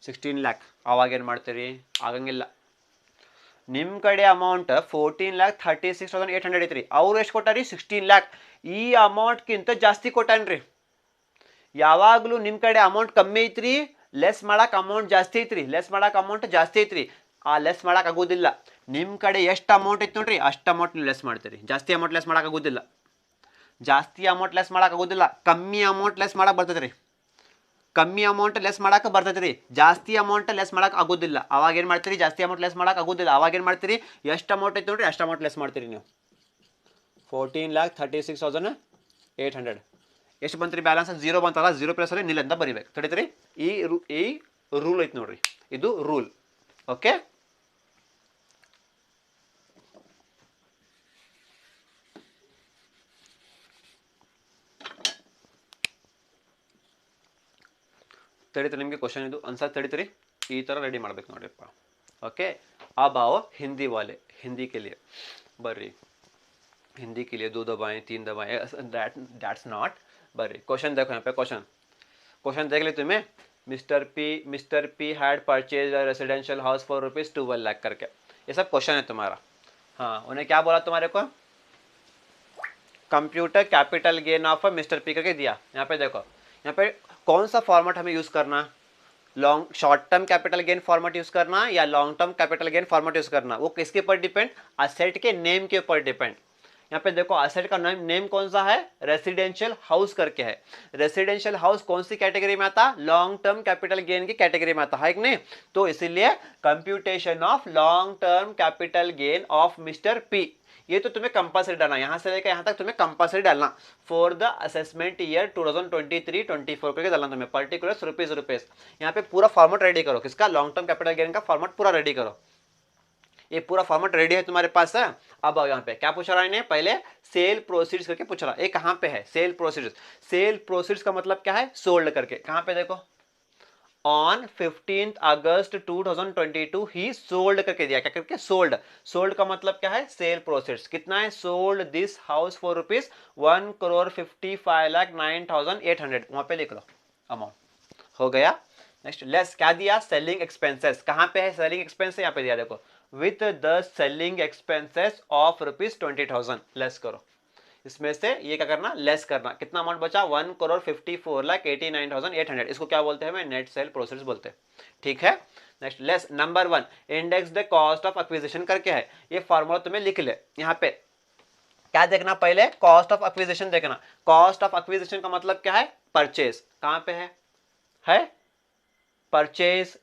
16 ಲ್ಯಾಕ್ ಅವಾಗ ಏನು ಮಾಡ್ತೀರಿ ಆಗಂಗಿಲ್ಲ ನಿಮ್ಮ ಕಡೆ ಅಮೌಂಟ್ 14,36,800 ಐತ್ರಿ ಅವ್ರು ಎಷ್ಟು ಕೊಟ್ಟಾರಿ 16 ಲ್ಯಾಕ್ ಈ ಅಮೌಂಟ್ಗಿಂತ ಜಾಸ್ತಿ ಕೊಟ್ಟಾನ್ರಿ ಯಾವಾಗಲೂ ನಿಮ್ಮ ಕಡೆ ಅಮೌಂಟ್ ಕಮ್ಮಿ ಐತ್ರಿ ಲೆಸ್ ಮಾಡಕ್ ಅಮೌಂಟ್ ಜಾಸ್ತಿ ಐತ್ರಿ ಲೆಸ್ ಮಾಡಕ್ ಅಮೌಂಟ್ ಜಾಸ್ತಿ ಐತ್ರಿ ಆ ಲೆಸ್ ಮಾಡಕ್ ಆಗೋದಿಲ್ಲ ನಿಮ್ಮ ಕಡೆ ಎಷ್ಟು ಅಮೌಂಟ್ ಐತಿ ನೋಡ್ರಿ ಅಷ್ಟು ಅಮೌಂಟ್ ನೀವು ಲೆಸ್ ಮಾಡ್ತೀರಿ ಜಾಸ್ತಿ ಅಮೌಂಟ್ ಲೆಸ್ ಮಾಡಕ್ ಆಗೋದಿಲ್ಲ ಜಾಸ್ತಿ ಅಮೌಂಟ್ ಲೆಸ್ ಮಾಡಕ್ ಆಗೋದಿಲ್ಲ ಕಮ್ಮಿ ಅಮೌಂಟ್ ಲೆಸ್ ಮಾಡಕ್ ಬರ್ತೈತ್ರಿ ಕಮ್ಮಿ ಅಮೌಂಟ್ ಲೆಸ್ ಮಾಡಕ್ಕೆ ಬರ್ತೈತ್ರಿ ಜಾಸ್ತಿ ಅಮೌಂಟ್ ಲೆಸ್ ಮಾಡಕ್ ಆಗೋದಿಲ್ಲ ಅವಾಗ ಏನು ಮಾಡ್ತೀರಿ ಜಾಸ್ತಿ ಅಮೌಂಟ್ ಲೆಸ್ ಮಾಡಕ್ ಆಗೋದಿಲ್ಲ ಅವಾಗ ಏನು ಮಾಡ್ತೀರಿ ಎಷ್ಟು ಅಮೌಂಟ್ ಐತಿ ನೋಡ್ರಿ ಅಷ್ಟು ಅಮೌಂಟ್ ಲೆಸ್ ಮಾಡ್ತೀರಿ ನೀವು 14,36,800 ಎಷ್ಟು ಬಂತ್ರಿ ಬ್ಯಾಲೆನ್ಸ್ 0 ಬಂತಲ್ಲ 0 ಪ್ಲಸ್ ಅಲ್ಲಿ ನಿಲ್ ಅಂತ ಬರಿಬೇಕು ತಡೀತ್ರಿ ಈ ರೂಲ್ ಐತಿ ನೋಡ್ರಿ ಇದು ರೂಲ್ ಓಕೆ ತಡೀತ್ರಿ ನಿಮಗೆ ಕ್ವಶನ್ ಇದು ಆನ್ಸರ್ ತಡೀತ್ರಿ ಈ ಥರ ರೆಡಿ ಮಾಡ್ಬೇಕು ನೋಡಿಪ್ಪ ओके अब आओ हिंदी वाले हिंदी के लिए बर्री हिंदी के लिए 2 दबाएं 3 दबाएं दैट्स नॉट बर्री क्वेश्चन देखो यहाँ पे क्वेश्चन देख ले तुम्हें mister P had purchase a residential house for ₹12 lakh करके ये सब क्वेश्चन है तुम्हारा हाँ उन्हें क्या बोला तुम्हारे को computer capital gain of mister P करके दिया यहाँ पे देखो यहाँ पे कौन सा फॉर्मेट हमें यूज़ करना long short term capital gain format use करना या long term capital gain format use करना वो किसके ऊपर डिपेंड असेट के नेम के ऊपर डिपेंड यहाँ पे देखो असेट का नेम कौन सा है रेसिडेंशियल हाउस करके है रेसिडेंशियल हाउस कौन सी कैटेगरी में आता लॉन्ग टर्म कैपिटल गेन की कैटेगरी में आता है कि नहीं तो इसीलिए computation of long term capital gain of mister P ये तो तुम्हें कंपल्सरी डालना यहाँ से लेकर यहाँ तक तुम्हें कंपल्सरी डालना फॉर द असेसमेंट ईयर 2023-24 करके डालना तुम्हें पर्टिकुलर रुपीज यहाँ पे पूरा फॉर्मेट रेडी करो किसका लॉन्ग टर्म कैपिटल गेन का फॉर्मेट पूरा रेडी करो ये पूरा फॉर्मेट रेडी है तुम्हारे पास है अब आओ यहाँ पे क्या पूछ रहा है इन्हें पहले सेल प्रोसीड्स करके पूछ रहा है ये कहाँ पे है सेल प्रोसीड्स का मतलब क्या है सोल्ड करके कहाँ पे देखो ऑन 15 अगस्त 2022 ही सोल्ड करके दिया क्या करके सोल्ड का मतलब क्या है सेल प्रोसीड्स कितना है सोल्ड दिस हाउस फॉर ₹1,55,09,800 वहां पे लिख लो अमाउंट हो गया नेक्स्ट लेस क्या दिया सेलिंग एक्सपेंसेस कहां पे है सेलिंग एक्सपेंस यहाँ पे दिया देखो with the selling expenses of ₹20,000 less करो इसमें से ये क्या करना लेस करना कितना अमाउंट बचा 1,54,89,800 इसको क्या बोलते हैं नेट सेल प्रोसीड्स बोलते हैं ठीक है next less number 1 index the cost of acquisition करके है ये फॉर्मूला तुम्हें लिख ले यहाँ पे क्या देखना पहले कॉस्ट ऑफ एक्विजिशन देखना कॉस्ट ऑफ एक्विजिशन का मतलब क्या है परचेज कहाँ पे है परचेज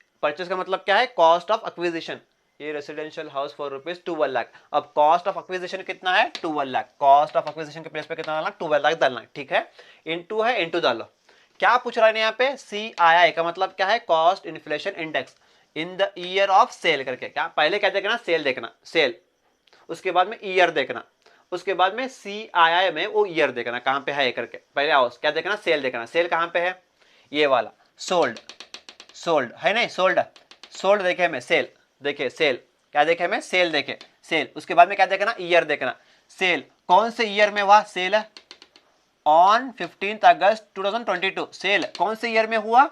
का मतलब क्या है कॉस्ट ऑफ एक्विजिशन ये रेसिडेंशियल हाउस फॉर ₹12 लाख अब कॉस्ट ऑफ एक्विजिशन कितना है 12 लाख कॉस्ट ऑफ एक्विजिशन के प्लेस पे कितना डालना 12 लाख डालना ठीक है इनटू है इनटू डालो क्या पूछ रहा है यहाँ पे CII का मतलब क्या है cost inflation index in the year of sale करके क्या पहले क्या देखना सेल देखना सेल उसके बाद में ईयर देखना उसके बाद में CII में वो ईयर देखना कहाँ पे है करके पहले आओ क्या देखना सेल देखना सेल कहाँ पे है ये वाला सोल्ड है नहीं सोल्ड देखे हमें सेल देखिए सेल क्या देखे हमें सेल देखे सेल उसके बाद में क्या देखना ईयर देखना सेल कौन से ईयर में हुआ सेल ऑन 15 अगस्त 2022 सेल कौन से ईयर में हुआ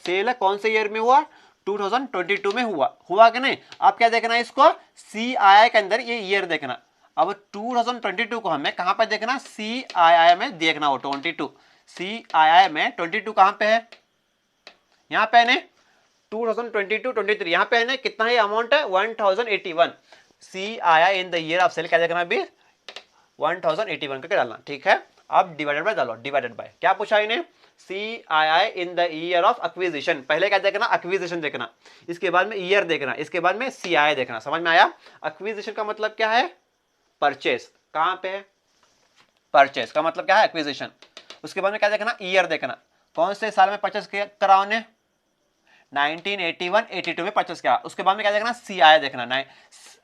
सेल कौन से ईयर में हुआ 2022 में हुआ कि नहीं अब क्या देखना है इसको CII के अंदर ये ईयर देखना अब 2022 को हमें कहां पे देखना CII में देखना हो 22 CII में 22 कहां पे है यहाँ पे है 2022-23 यहाँ पे है ना कितना है अमाउंट है 1081 CII in the year of sale क्या देखना अभी 1081 करके डालना ठीक है अब डिवाइडेड बाय डालो डिवाइडेड बाय क्या पूछा इन्हें CII in the year of acquisition. पहले क्या देखना, एक्विजिशन देखना, इसके बाद में ईयर देखना, इसके बाद में CII देखना। समझ में आया? एक्विजिशन का मतलब क्या है? परचेस। कहां पे है? परचेस का मतलब क्या है? एक्विजिशन। उसके बाद में क्या देखना? ईयर देखना, कौन से साल में परचेस करा उन्हें? 1981-82 में परचेस किया। उसके बाद में क्या देखना? CII देखना।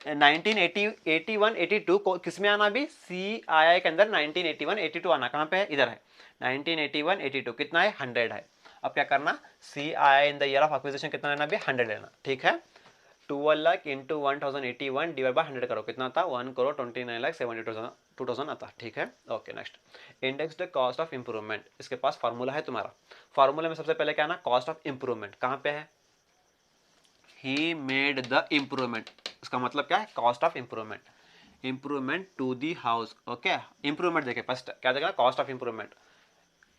1981-82 को किस में आना? भी CII के अंदर 1981-82 आना। कहां पे है? इधर है। 1981-82 कितना है? 100 है। अब क्या करना? CII in the year of acquisition कितना लेना? भी 100 लेना। ठीक है। 12 लाख इंटू 1081 डिवाइड बाय 100 करो, कितना आता? 1,29,72,000 आता। ठीक है। Okay next, index the cost of improvement. इसके पास फॉर्मूला है तुम्हारा। फॉर्मूले में सबसे पहले क्या आना? Cost of improvement. कहां पे है? He made the improvement. इसका मतलब क्या है? Cost of improvement. Improvement to the house. Okay, improvement देखे फर्स्ट क्या देखना? Cost of improvement.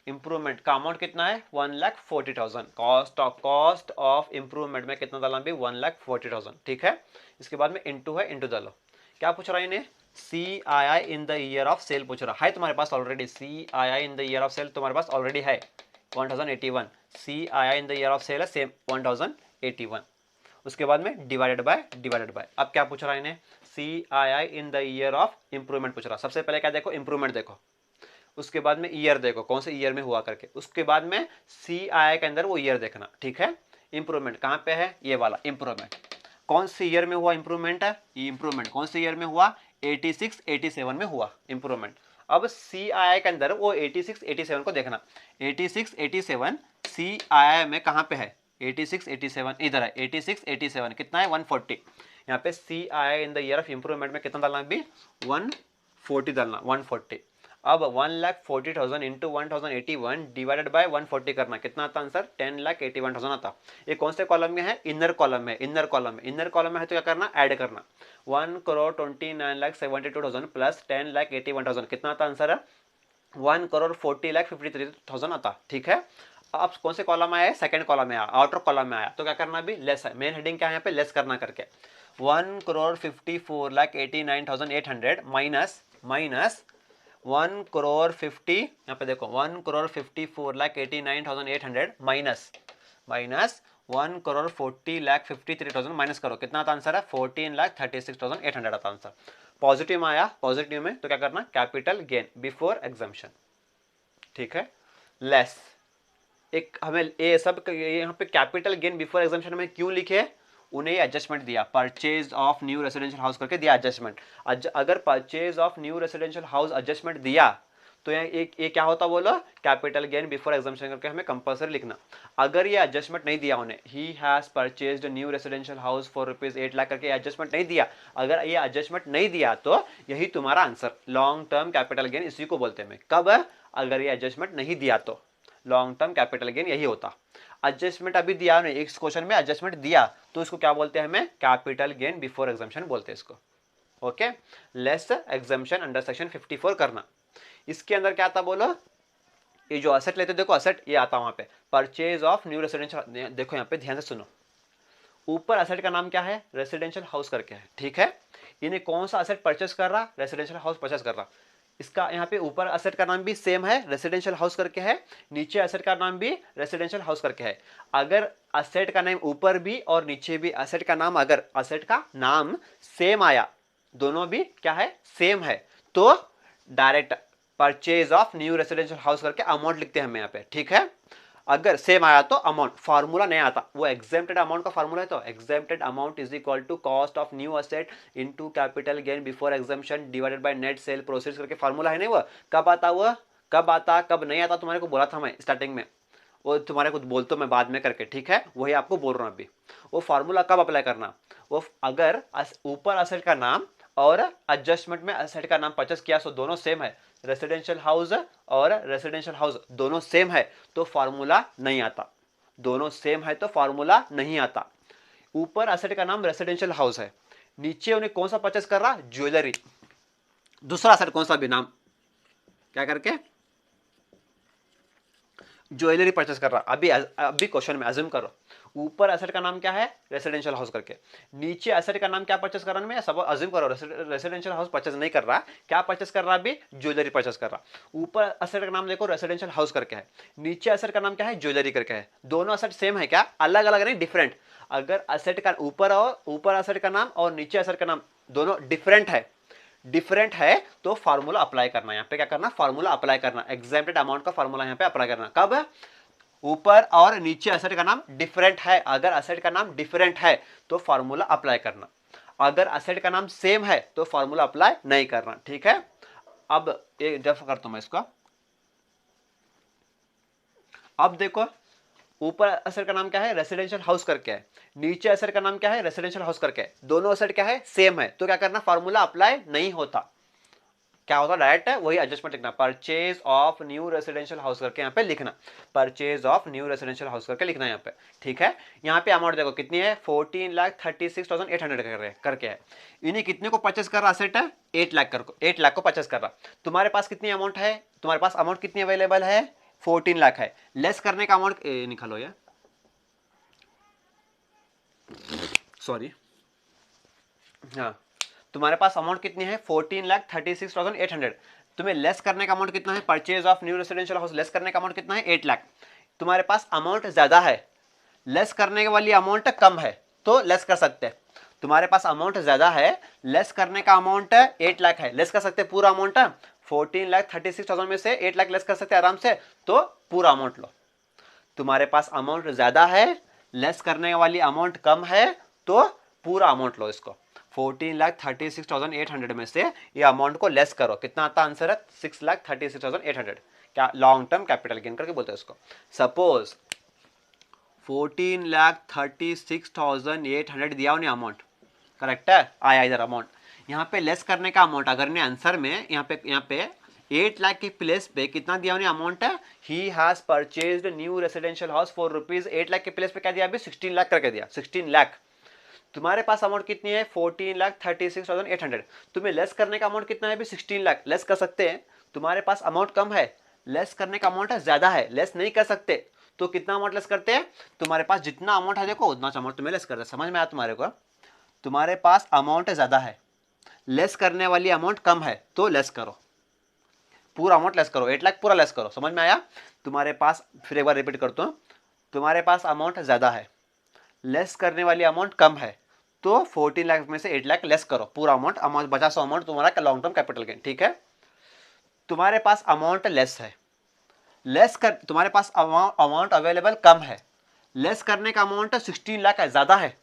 इंप्रूवमेंट का अमाउंट कितना है? 1,40,000। कॉस्ट ऑफ इंप्रूवमेंट में कितना डालना? भी 1,40,000। ठीक है। इसके बाद में इंटू है, इंटू डालो। क्या पूछ रहा है इन्हें? CII in the year of sale पूछ रहा है तुम्हारे पास already. CII in the year of sale तुम्हारे पास ऑलरेडी है 1081। CII in the year of sale है सेम 1081। उसके बाद में डिवाइडेड बाय, डिवाइडेड बाय। अब क्या पूछ रहा है इन्हें? CII in the year of improvement पूछ रहा। सबसे पहले क्या देखो? इंप्रूवमेंट देखो, उसके बाद में ईयर देखो, कौन से ईयर में हुआ करके, उसके बाद में CII के अंदर वो ईयर देखना। ठीक है। इंप्रूवमेंट कहां पे है? ये वाला इंप्रूवमेंट। कौन सी ईयर में हुआ इंप्रूवमेंट है? ये इंप्रूवमेंट कौन से ईयर में हुआ? 86-87 में हुआ इंप्रूवमेंट। अब CII के अंदर वो 86-87 को देखना। 86-87 CII में कहां पे है? 86-87 इधर है। 86-87 कितना है? 140। यहाँ पे CII in the year of improvement में कितना डालना? भी 140 डालना, 140। अब 1,40,000 इंटू 1081 डिवाइडेड बाय 140 करना, कितना आता आंसर? 10,81,000 आता। ये कौन से कॉलम में है? इनर कॉलम में। इनर कॉलम में, इनर कॉलम में है तो क्या करना? ऐड करना। 1,29,72,000 प्लस 10,81,000 कितना आता आंसर है? 1,40,53,000 आता। ठीक है। अब कौन से कॉलम में आया? सेकंड कॉलम में आया, आउटर कॉलम में आया तो क्या करना? भी लेस है। मेन हेडिंग क्या है यहाँ पे? लेस करना करके 1,54,89,800 माइनस 1,50,000 यहाँ पे देखो 1,54,89,800 माइनस 1,40,53,000 माइनस करो, कितना आता आंसर है? 14,36,800 आता आंसर। पॉजिटिव में आया, पॉजिटिव में तो क्या करना? Capital gain before exemption. ठीक है। लेस एक हमें ये सब यहाँ पे कैपिटल गेन बिफोर एग्जम्पशन में क्यों लिखे? उन्हें एडजस्टमेंट दिया, purchase of new residential house करके दिया एडजस्टमेंट। अगर purchase of new residential house adjustment दिया तो ये क्या होता? बोलो कैपिटल गेन बिफोर एग्जम्पशन करके हमें कंपल्सरी लिखना। अगर ये एडजस्टमेंट नहीं दिया उन्हें, he has purchased new residential house for ₹8 lakh करके एडजस्टमेंट नहीं दिया, अगर ये एडजस्टमेंट नहीं दिया तो यही तुम्हारा answer long term capital gain इसी को बोलते हैं। कब? अगर ये एडजस्टमेंट नहीं दिया तो लॉन्ग टर्म कैपिटल गेन यही होता। एडजस्टमेंट अभी दिया नहीं, इस क्वेश्चन में एडजस्टमेंट दिया तो इसको क्या बोलते हैं? हमें कैपिटल गेन बिफोर एग्जम्पशन बोलते हैं इसको। Okay. Less exemption under section 54 करना। इसके अंदर क्या आता? बोलो ये जो असेट लेते देखो, असेट ये आता वहां पे परचेज ऑफ न्यू रेसिडेंशियल। देखो यहाँ पे ध्यान से सुनो, ऊपर असेट का नाम क्या है? रेसिडेंशियल हाउस करके है। ठीक है। इन्हें कौन सा असेट परचेस कर रहा? रेसिडेंशियल हाउस परचेस कर रहा। इसका यहाँ पे ऊपर असेट का नाम भी सेम है, रेसिडेंशियल हाउस करके है, नीचे असेट का नाम भी रेसिडेंशियल हाउस करके है। अगर असेट का नाम ऊपर भी और नीचे भी असेट का नाम, अगर असेट का नाम सेम आया, दोनों भी क्या है? सेम है, तो direct purchase of new residential house करके अमाउंट लिखते हैं हम यहाँ पे। ठीक है। अगर सेम आया तो अमाउंट, फार्मूला नहीं आता, वो एग्जेम्प्टेड अमाउंट का फार्मूला है तो exempted amount is equal to cost of new asset into capital gain before exemption divided by net sale proceeds करके फार्मूला है नहीं। वो कब आता? वो कब आता, कब नहीं आता? तुम्हारे को बोला था मैं स्टार्टिंग में, वो तुम्हारे को बोलता मैं बाद में करके। ठीक है। वही आपको बोल रहा हूँ अभी। वो फार्मूला कब अप्लाई करना? वो अगर ऊपर असेट का नाम और एडजस्टमेंट में असेट का नाम परचेस किया, सो दोनों सेम है, रेसिडेंशियल हाउस और रेसिडेंशियल हाउस दोनों सेम है तो फार्मूला नहीं आता। दोनों सेम है तो फार्मूला नहीं आता। ऊपर असेट का नाम रेसिडेंशियल हाउस है, नीचे उन्हें कौन सा परचेस कर रहा? ज्वेलरी। दूसरा असेट कौन सा भी नाम क्या करके? ज्वेलरी परचेस कर रहा, अभी क्वेश्चन में अज्यूम करो, ऊपर एसेट का नाम क्या है, रेसिडेंशियल हाउस करके, नीचे एसेट का नाम क्या परचेस कर रहा है, मैं सब अज्यूम करो रेसिडेंशियल हाउस परचेस नहीं कर रहा, क्या परचेस कर रहा, अभी ज्वेलरी परचेस कर रहा। ऊपर एसेट का नाम देखो रेसिडेंशियल हाउस करके है, नीचे एसेट का नाम क्या है, ज्वेलरी करके है। दोनों एसेट सेम है क्या, अलग अलग नहीं, डिफरेंट। अगर एसेट का ऊपर एसेट का नाम और नीचे एसेट का नाम दोनों डिफरेंट है तो फार्मूला अप्लाई करना, यहाँ पे क्या करना, फार्मूला अप्लाई करना, एग्जैम्प्टेड अमाउंट का फार्मूला यहाँ पे अप्लाई करना। कब, ऊपर और नीचे एसेट का नाम डिफरेंट है, अगर एसेट का नाम डिफरेंट है तो फार्मूला अप्लाई करना, अगर एसेट का नाम सेम है तो फार्मूला अप्लाई नहीं करना। ठीक है, अब एक डेफ करता हूं मैं इसको। अब देखो, ऊपर एसेट का नाम क्या है, रेसिडेंशियल हाउस करके है, नीचे एसेट का नाम क्या है, रेसिडेंशियल हाउस करके है, दोनों एसेट क्या है, सेम है, तो क्या करना, फार्मूला अप्लाई नहीं होता, क्या होता, डायरेक्ट है वही एडजस्टमेंट लिखना, purchase of new residential house करके यहाँ पे लिखना, purchase of new residential house करके लिखना यहाँ पे। ठीक है, यहाँ पे अमाउंट देखो कितनी है, 14,36,800 करके है, इन्हें कितने को परचेस कर रहा, असेट है 8 लाख को परचेस कर रहा। तुम्हारे पास कितनी अमाउंट है, तुम्हारे पास अमाउंट कितनी अवेलेबल है, 14 लाख है, लेस करने का अमाउंट निकालो यार, सॉरी, हाँ, तुम्हारे पास अमाउंट कितनी है, 14,36,800, तुम्हें लेस करने का अमाउंट कितना है, purchase of new residential house less करने का अमाउंट कितना है, 8 लाख। तुम्हारे पास अमाउंट ज्यादा है, लेस करने वाली अमाउंट कम है, तो लेस कर सकते हैं। तुम्हारे पास अमाउंट ज्यादा है, लेस करने का अमाउंट 8 लाख है, लेस कर सकते हैं पूरा अमाउंट, 14,36,000 में से 8 लाख लेस कर सकते हैं आराम से, तो पूरा अमाउंट लो। तुम्हारे पास अमाउंट ज्यादा है, लेस करने वाली अमाउंट कम है, तो पूरा अमाउंट लो इसको, 14,36,800 में से ये अमाउंट को लेस करो, कितना आता आंसर है, 6,36,800, क्या लॉन्ग टर्म कैपिटल गेन करके बोलते हैं उसको। सपोज 14,36,800 दिया उन्हें अमाउंट, करेक्ट है, आया इधर अमाउंट, यहाँ पे लेस करने का अमाउंट, अगर ने आंसर में यहाँ पे 8 लाख के प्लेस पे कितना दिया उन्हें अमाउंट है, he has purchased new residential house for rupees 8 lakh के प्लेस पे क्या दिया, अभी 16 लाख करके दिया, 16 लाख। तुम्हारे पास अमाउंट कितनी है, 14,36,800, तुम्हें लेस करने का अमाउंट कितना है, अभी 16 लाख, लेस कर सकते हैं। तुम्हारे पास अमाउंट कम है, लेस करने का अमाउंट ज्यादा है, लेस नहीं कर सकते, तो कितना अमाउंट लेस करते हैं, तुम्हारे पास जितना अमाउंट है देखो उतना अमाउंट तुम्हें लेस करते हैं। समझ में आया तुम्हारे को, तुम्हारे पास अमाउंट ज्यादा है, लेस करने वाली अमाउंट कम है, तो लेस करो, पूरा अमाउंट लेस करो, 8 लाख पूरा लेस करो। समझ में आया, तुम्हारे पास, फिर एक बार रिपीट करता हूँ, तुम्हारे पास अमाउंट ज्यादा है, लेस करने वाली अमाउंट कम है, तो 14 लाख में से 8 लाख लेस करो, पूरा अमाउंट बचा, सो अमाउंट तुम्हारा लॉन्ग टर्म कैपिटल गेन। ठीक है, तुम्हारे पास अमाउंट लेस है, तुम्हारे पास अमाउंट अवेलेबल कम है, लेस करने का अमाउंट 16 लाख है, ज्यादा है,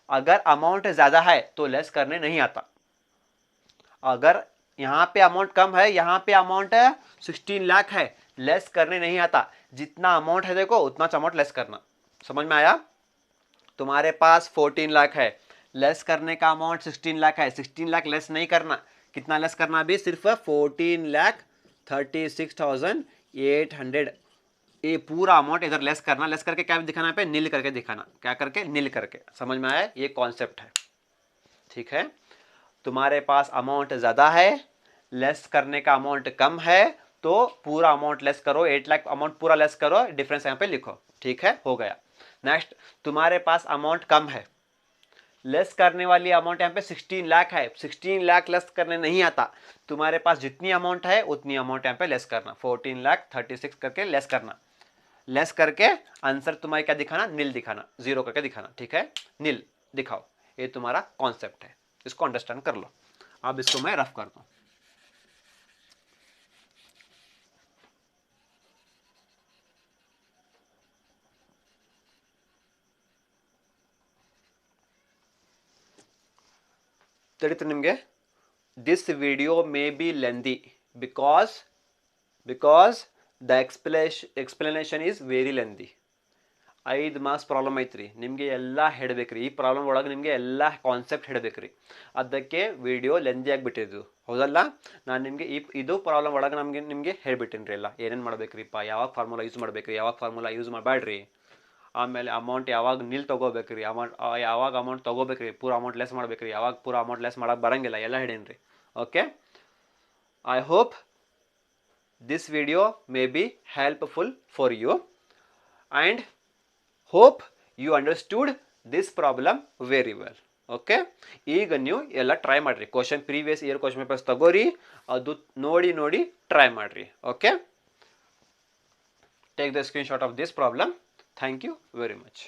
अगर अमाउंट ज्यादा है तो लेस करने नहीं आता, अगर यहाँ पे अमाउंट कम है, यहाँ पे अमाउंट है 16 लाख है, लेस करने नहीं आता, जितना अमाउंट है देखो उतना अमाउंट लेस करना। समझ में आया, तुम्हारे पास 14 लाख है, लेस करने का अमाउंट 16 लाख है, 16 लाख लेस नहीं करना, कितना लेस करना, अभी सिर्फ 14,36,800, ये पूरा अमाउंट इधर लेस करना, लेस करके क्या दिखाना पे, नील करके दिखाना, क्या करके, नील करके। समझ में आया, ये कॉन्सेप्ट है। ठीक है, तुम्हारे पास अमाउंट ज्यादा है, लेस करने का अमाउंट कम है, तो पूरा अमाउंट लेस करो, 8 लाख अमाउंट पूरा लेस करो, डिफरेंस यहाँ पे लिखो। ठीक है, हो गया। नेक्स्ट, तुम्हारे पास अमाउंट कम है, लेस करने वाली अमाउंट यहाँ पे 16 लाख है, 16 लाख लेस करने नहीं आता, तुम्हारे पास जितनी अमाउंट है उतनी अमाउंट यहाँ पे लेस करना, 14,36,000 करके लेस करना, लेस करके आंसर तुम्हारे क्या दिखाना, नील दिखाना, जीरो करके दिखाना। ठीक है, नील दिखाओ, ये तुम्हारा कॉन्सेप्ट है, इसको अंडरस्टैंड कर लो। अब इसको मैं रफ करता हूं। ತಿಳಿತು ನಿಮಗೆ, this video may be lengthy because the explanation is very lengthy. 5 marks problem ಐತ್ರಿ, ನಿಮಗೆ ಎಲ್ಲ ಹೇಳಬೇಕ್ರಿ, ಈ ಪ್ರಾಬ್ಲಮ್ ಒಳಗೆ ನಿಮಗೆ ಎಲ್ಲ ಕಾನ್ಸೆಪ್ಟ್ ಹೇಳಬೇಕ್ರಿ, ಅದಕ್ಕೆ ವಿಡಿಯೋ ಲೆಂದಿ ಆಗಿಬಿಟ್ಟಿದ್ದು, ಹೌದಲ್ಲ. ನಾನು ನಿಮಗೆ ಇದು ಪ್ರಾಬ್ಲಮ್ ಒಳಗೆ ನಿಮಗೆ ಹೇಳ್ಬಿಟ್ಟಿನಿ ರೀ, ಎಲ್ಲ ಏನೇನು ಮಾಡ್ಬೇಕ್ರಿಪ್ಪ, ಯಾವಾಗ ಫಾರ್ಮುಲಾ ಯೂಸ್ ಮಾಡ್ಬೇಕ್ರಿ, ಯಾವಾಗ ಫಾರ್ಮುಲಾ ಯೂಸ್ ಮಾಡಬೇಡ್ರಿ, ಆಮೇಲೆ ಅಮೌಂಟ್ ಯಾವಾಗ ನಿಲ್ ತೊಗೋಬೇಕ್ರಿ, ಯಾವಾಗ ಅಮೌಂಟ್ ತೊಗೋಬೇಕ್ರಿ, ಪೂರ ಅಮೌಂಟ್ ಲೆಸ್ ಮಾಡ್ಬೇಕ್ರಿ, ಯಾವಾಗ ಪೂರ ಅಮೌಂಟ್ ಲೆಸ್ ಮಾಡೋಕೆ ಬರಂಗಿಲ್ಲ, ಎಲ್ಲ ಹೇಳೀನಿ ರೀ. Okay, I hope this video may be helpful for you, and hope you understood this problem very well. Okay, ಈಗ ನೀವು ಎಲ್ಲ ಟ್ರೈ ಮಾಡಿರಿ. ಪ್ರೀವಿಯಸ್ ಇಯರ್ ಕ್ವಶನ್ ಪೇಪರ್ಸ್ ತಗೋರಿ, ಅದು ನೋಡಿ ಟ್ರೈ ಮಾಡಿರಿ. Okay, take the screenshot of this problem. Thank you very much.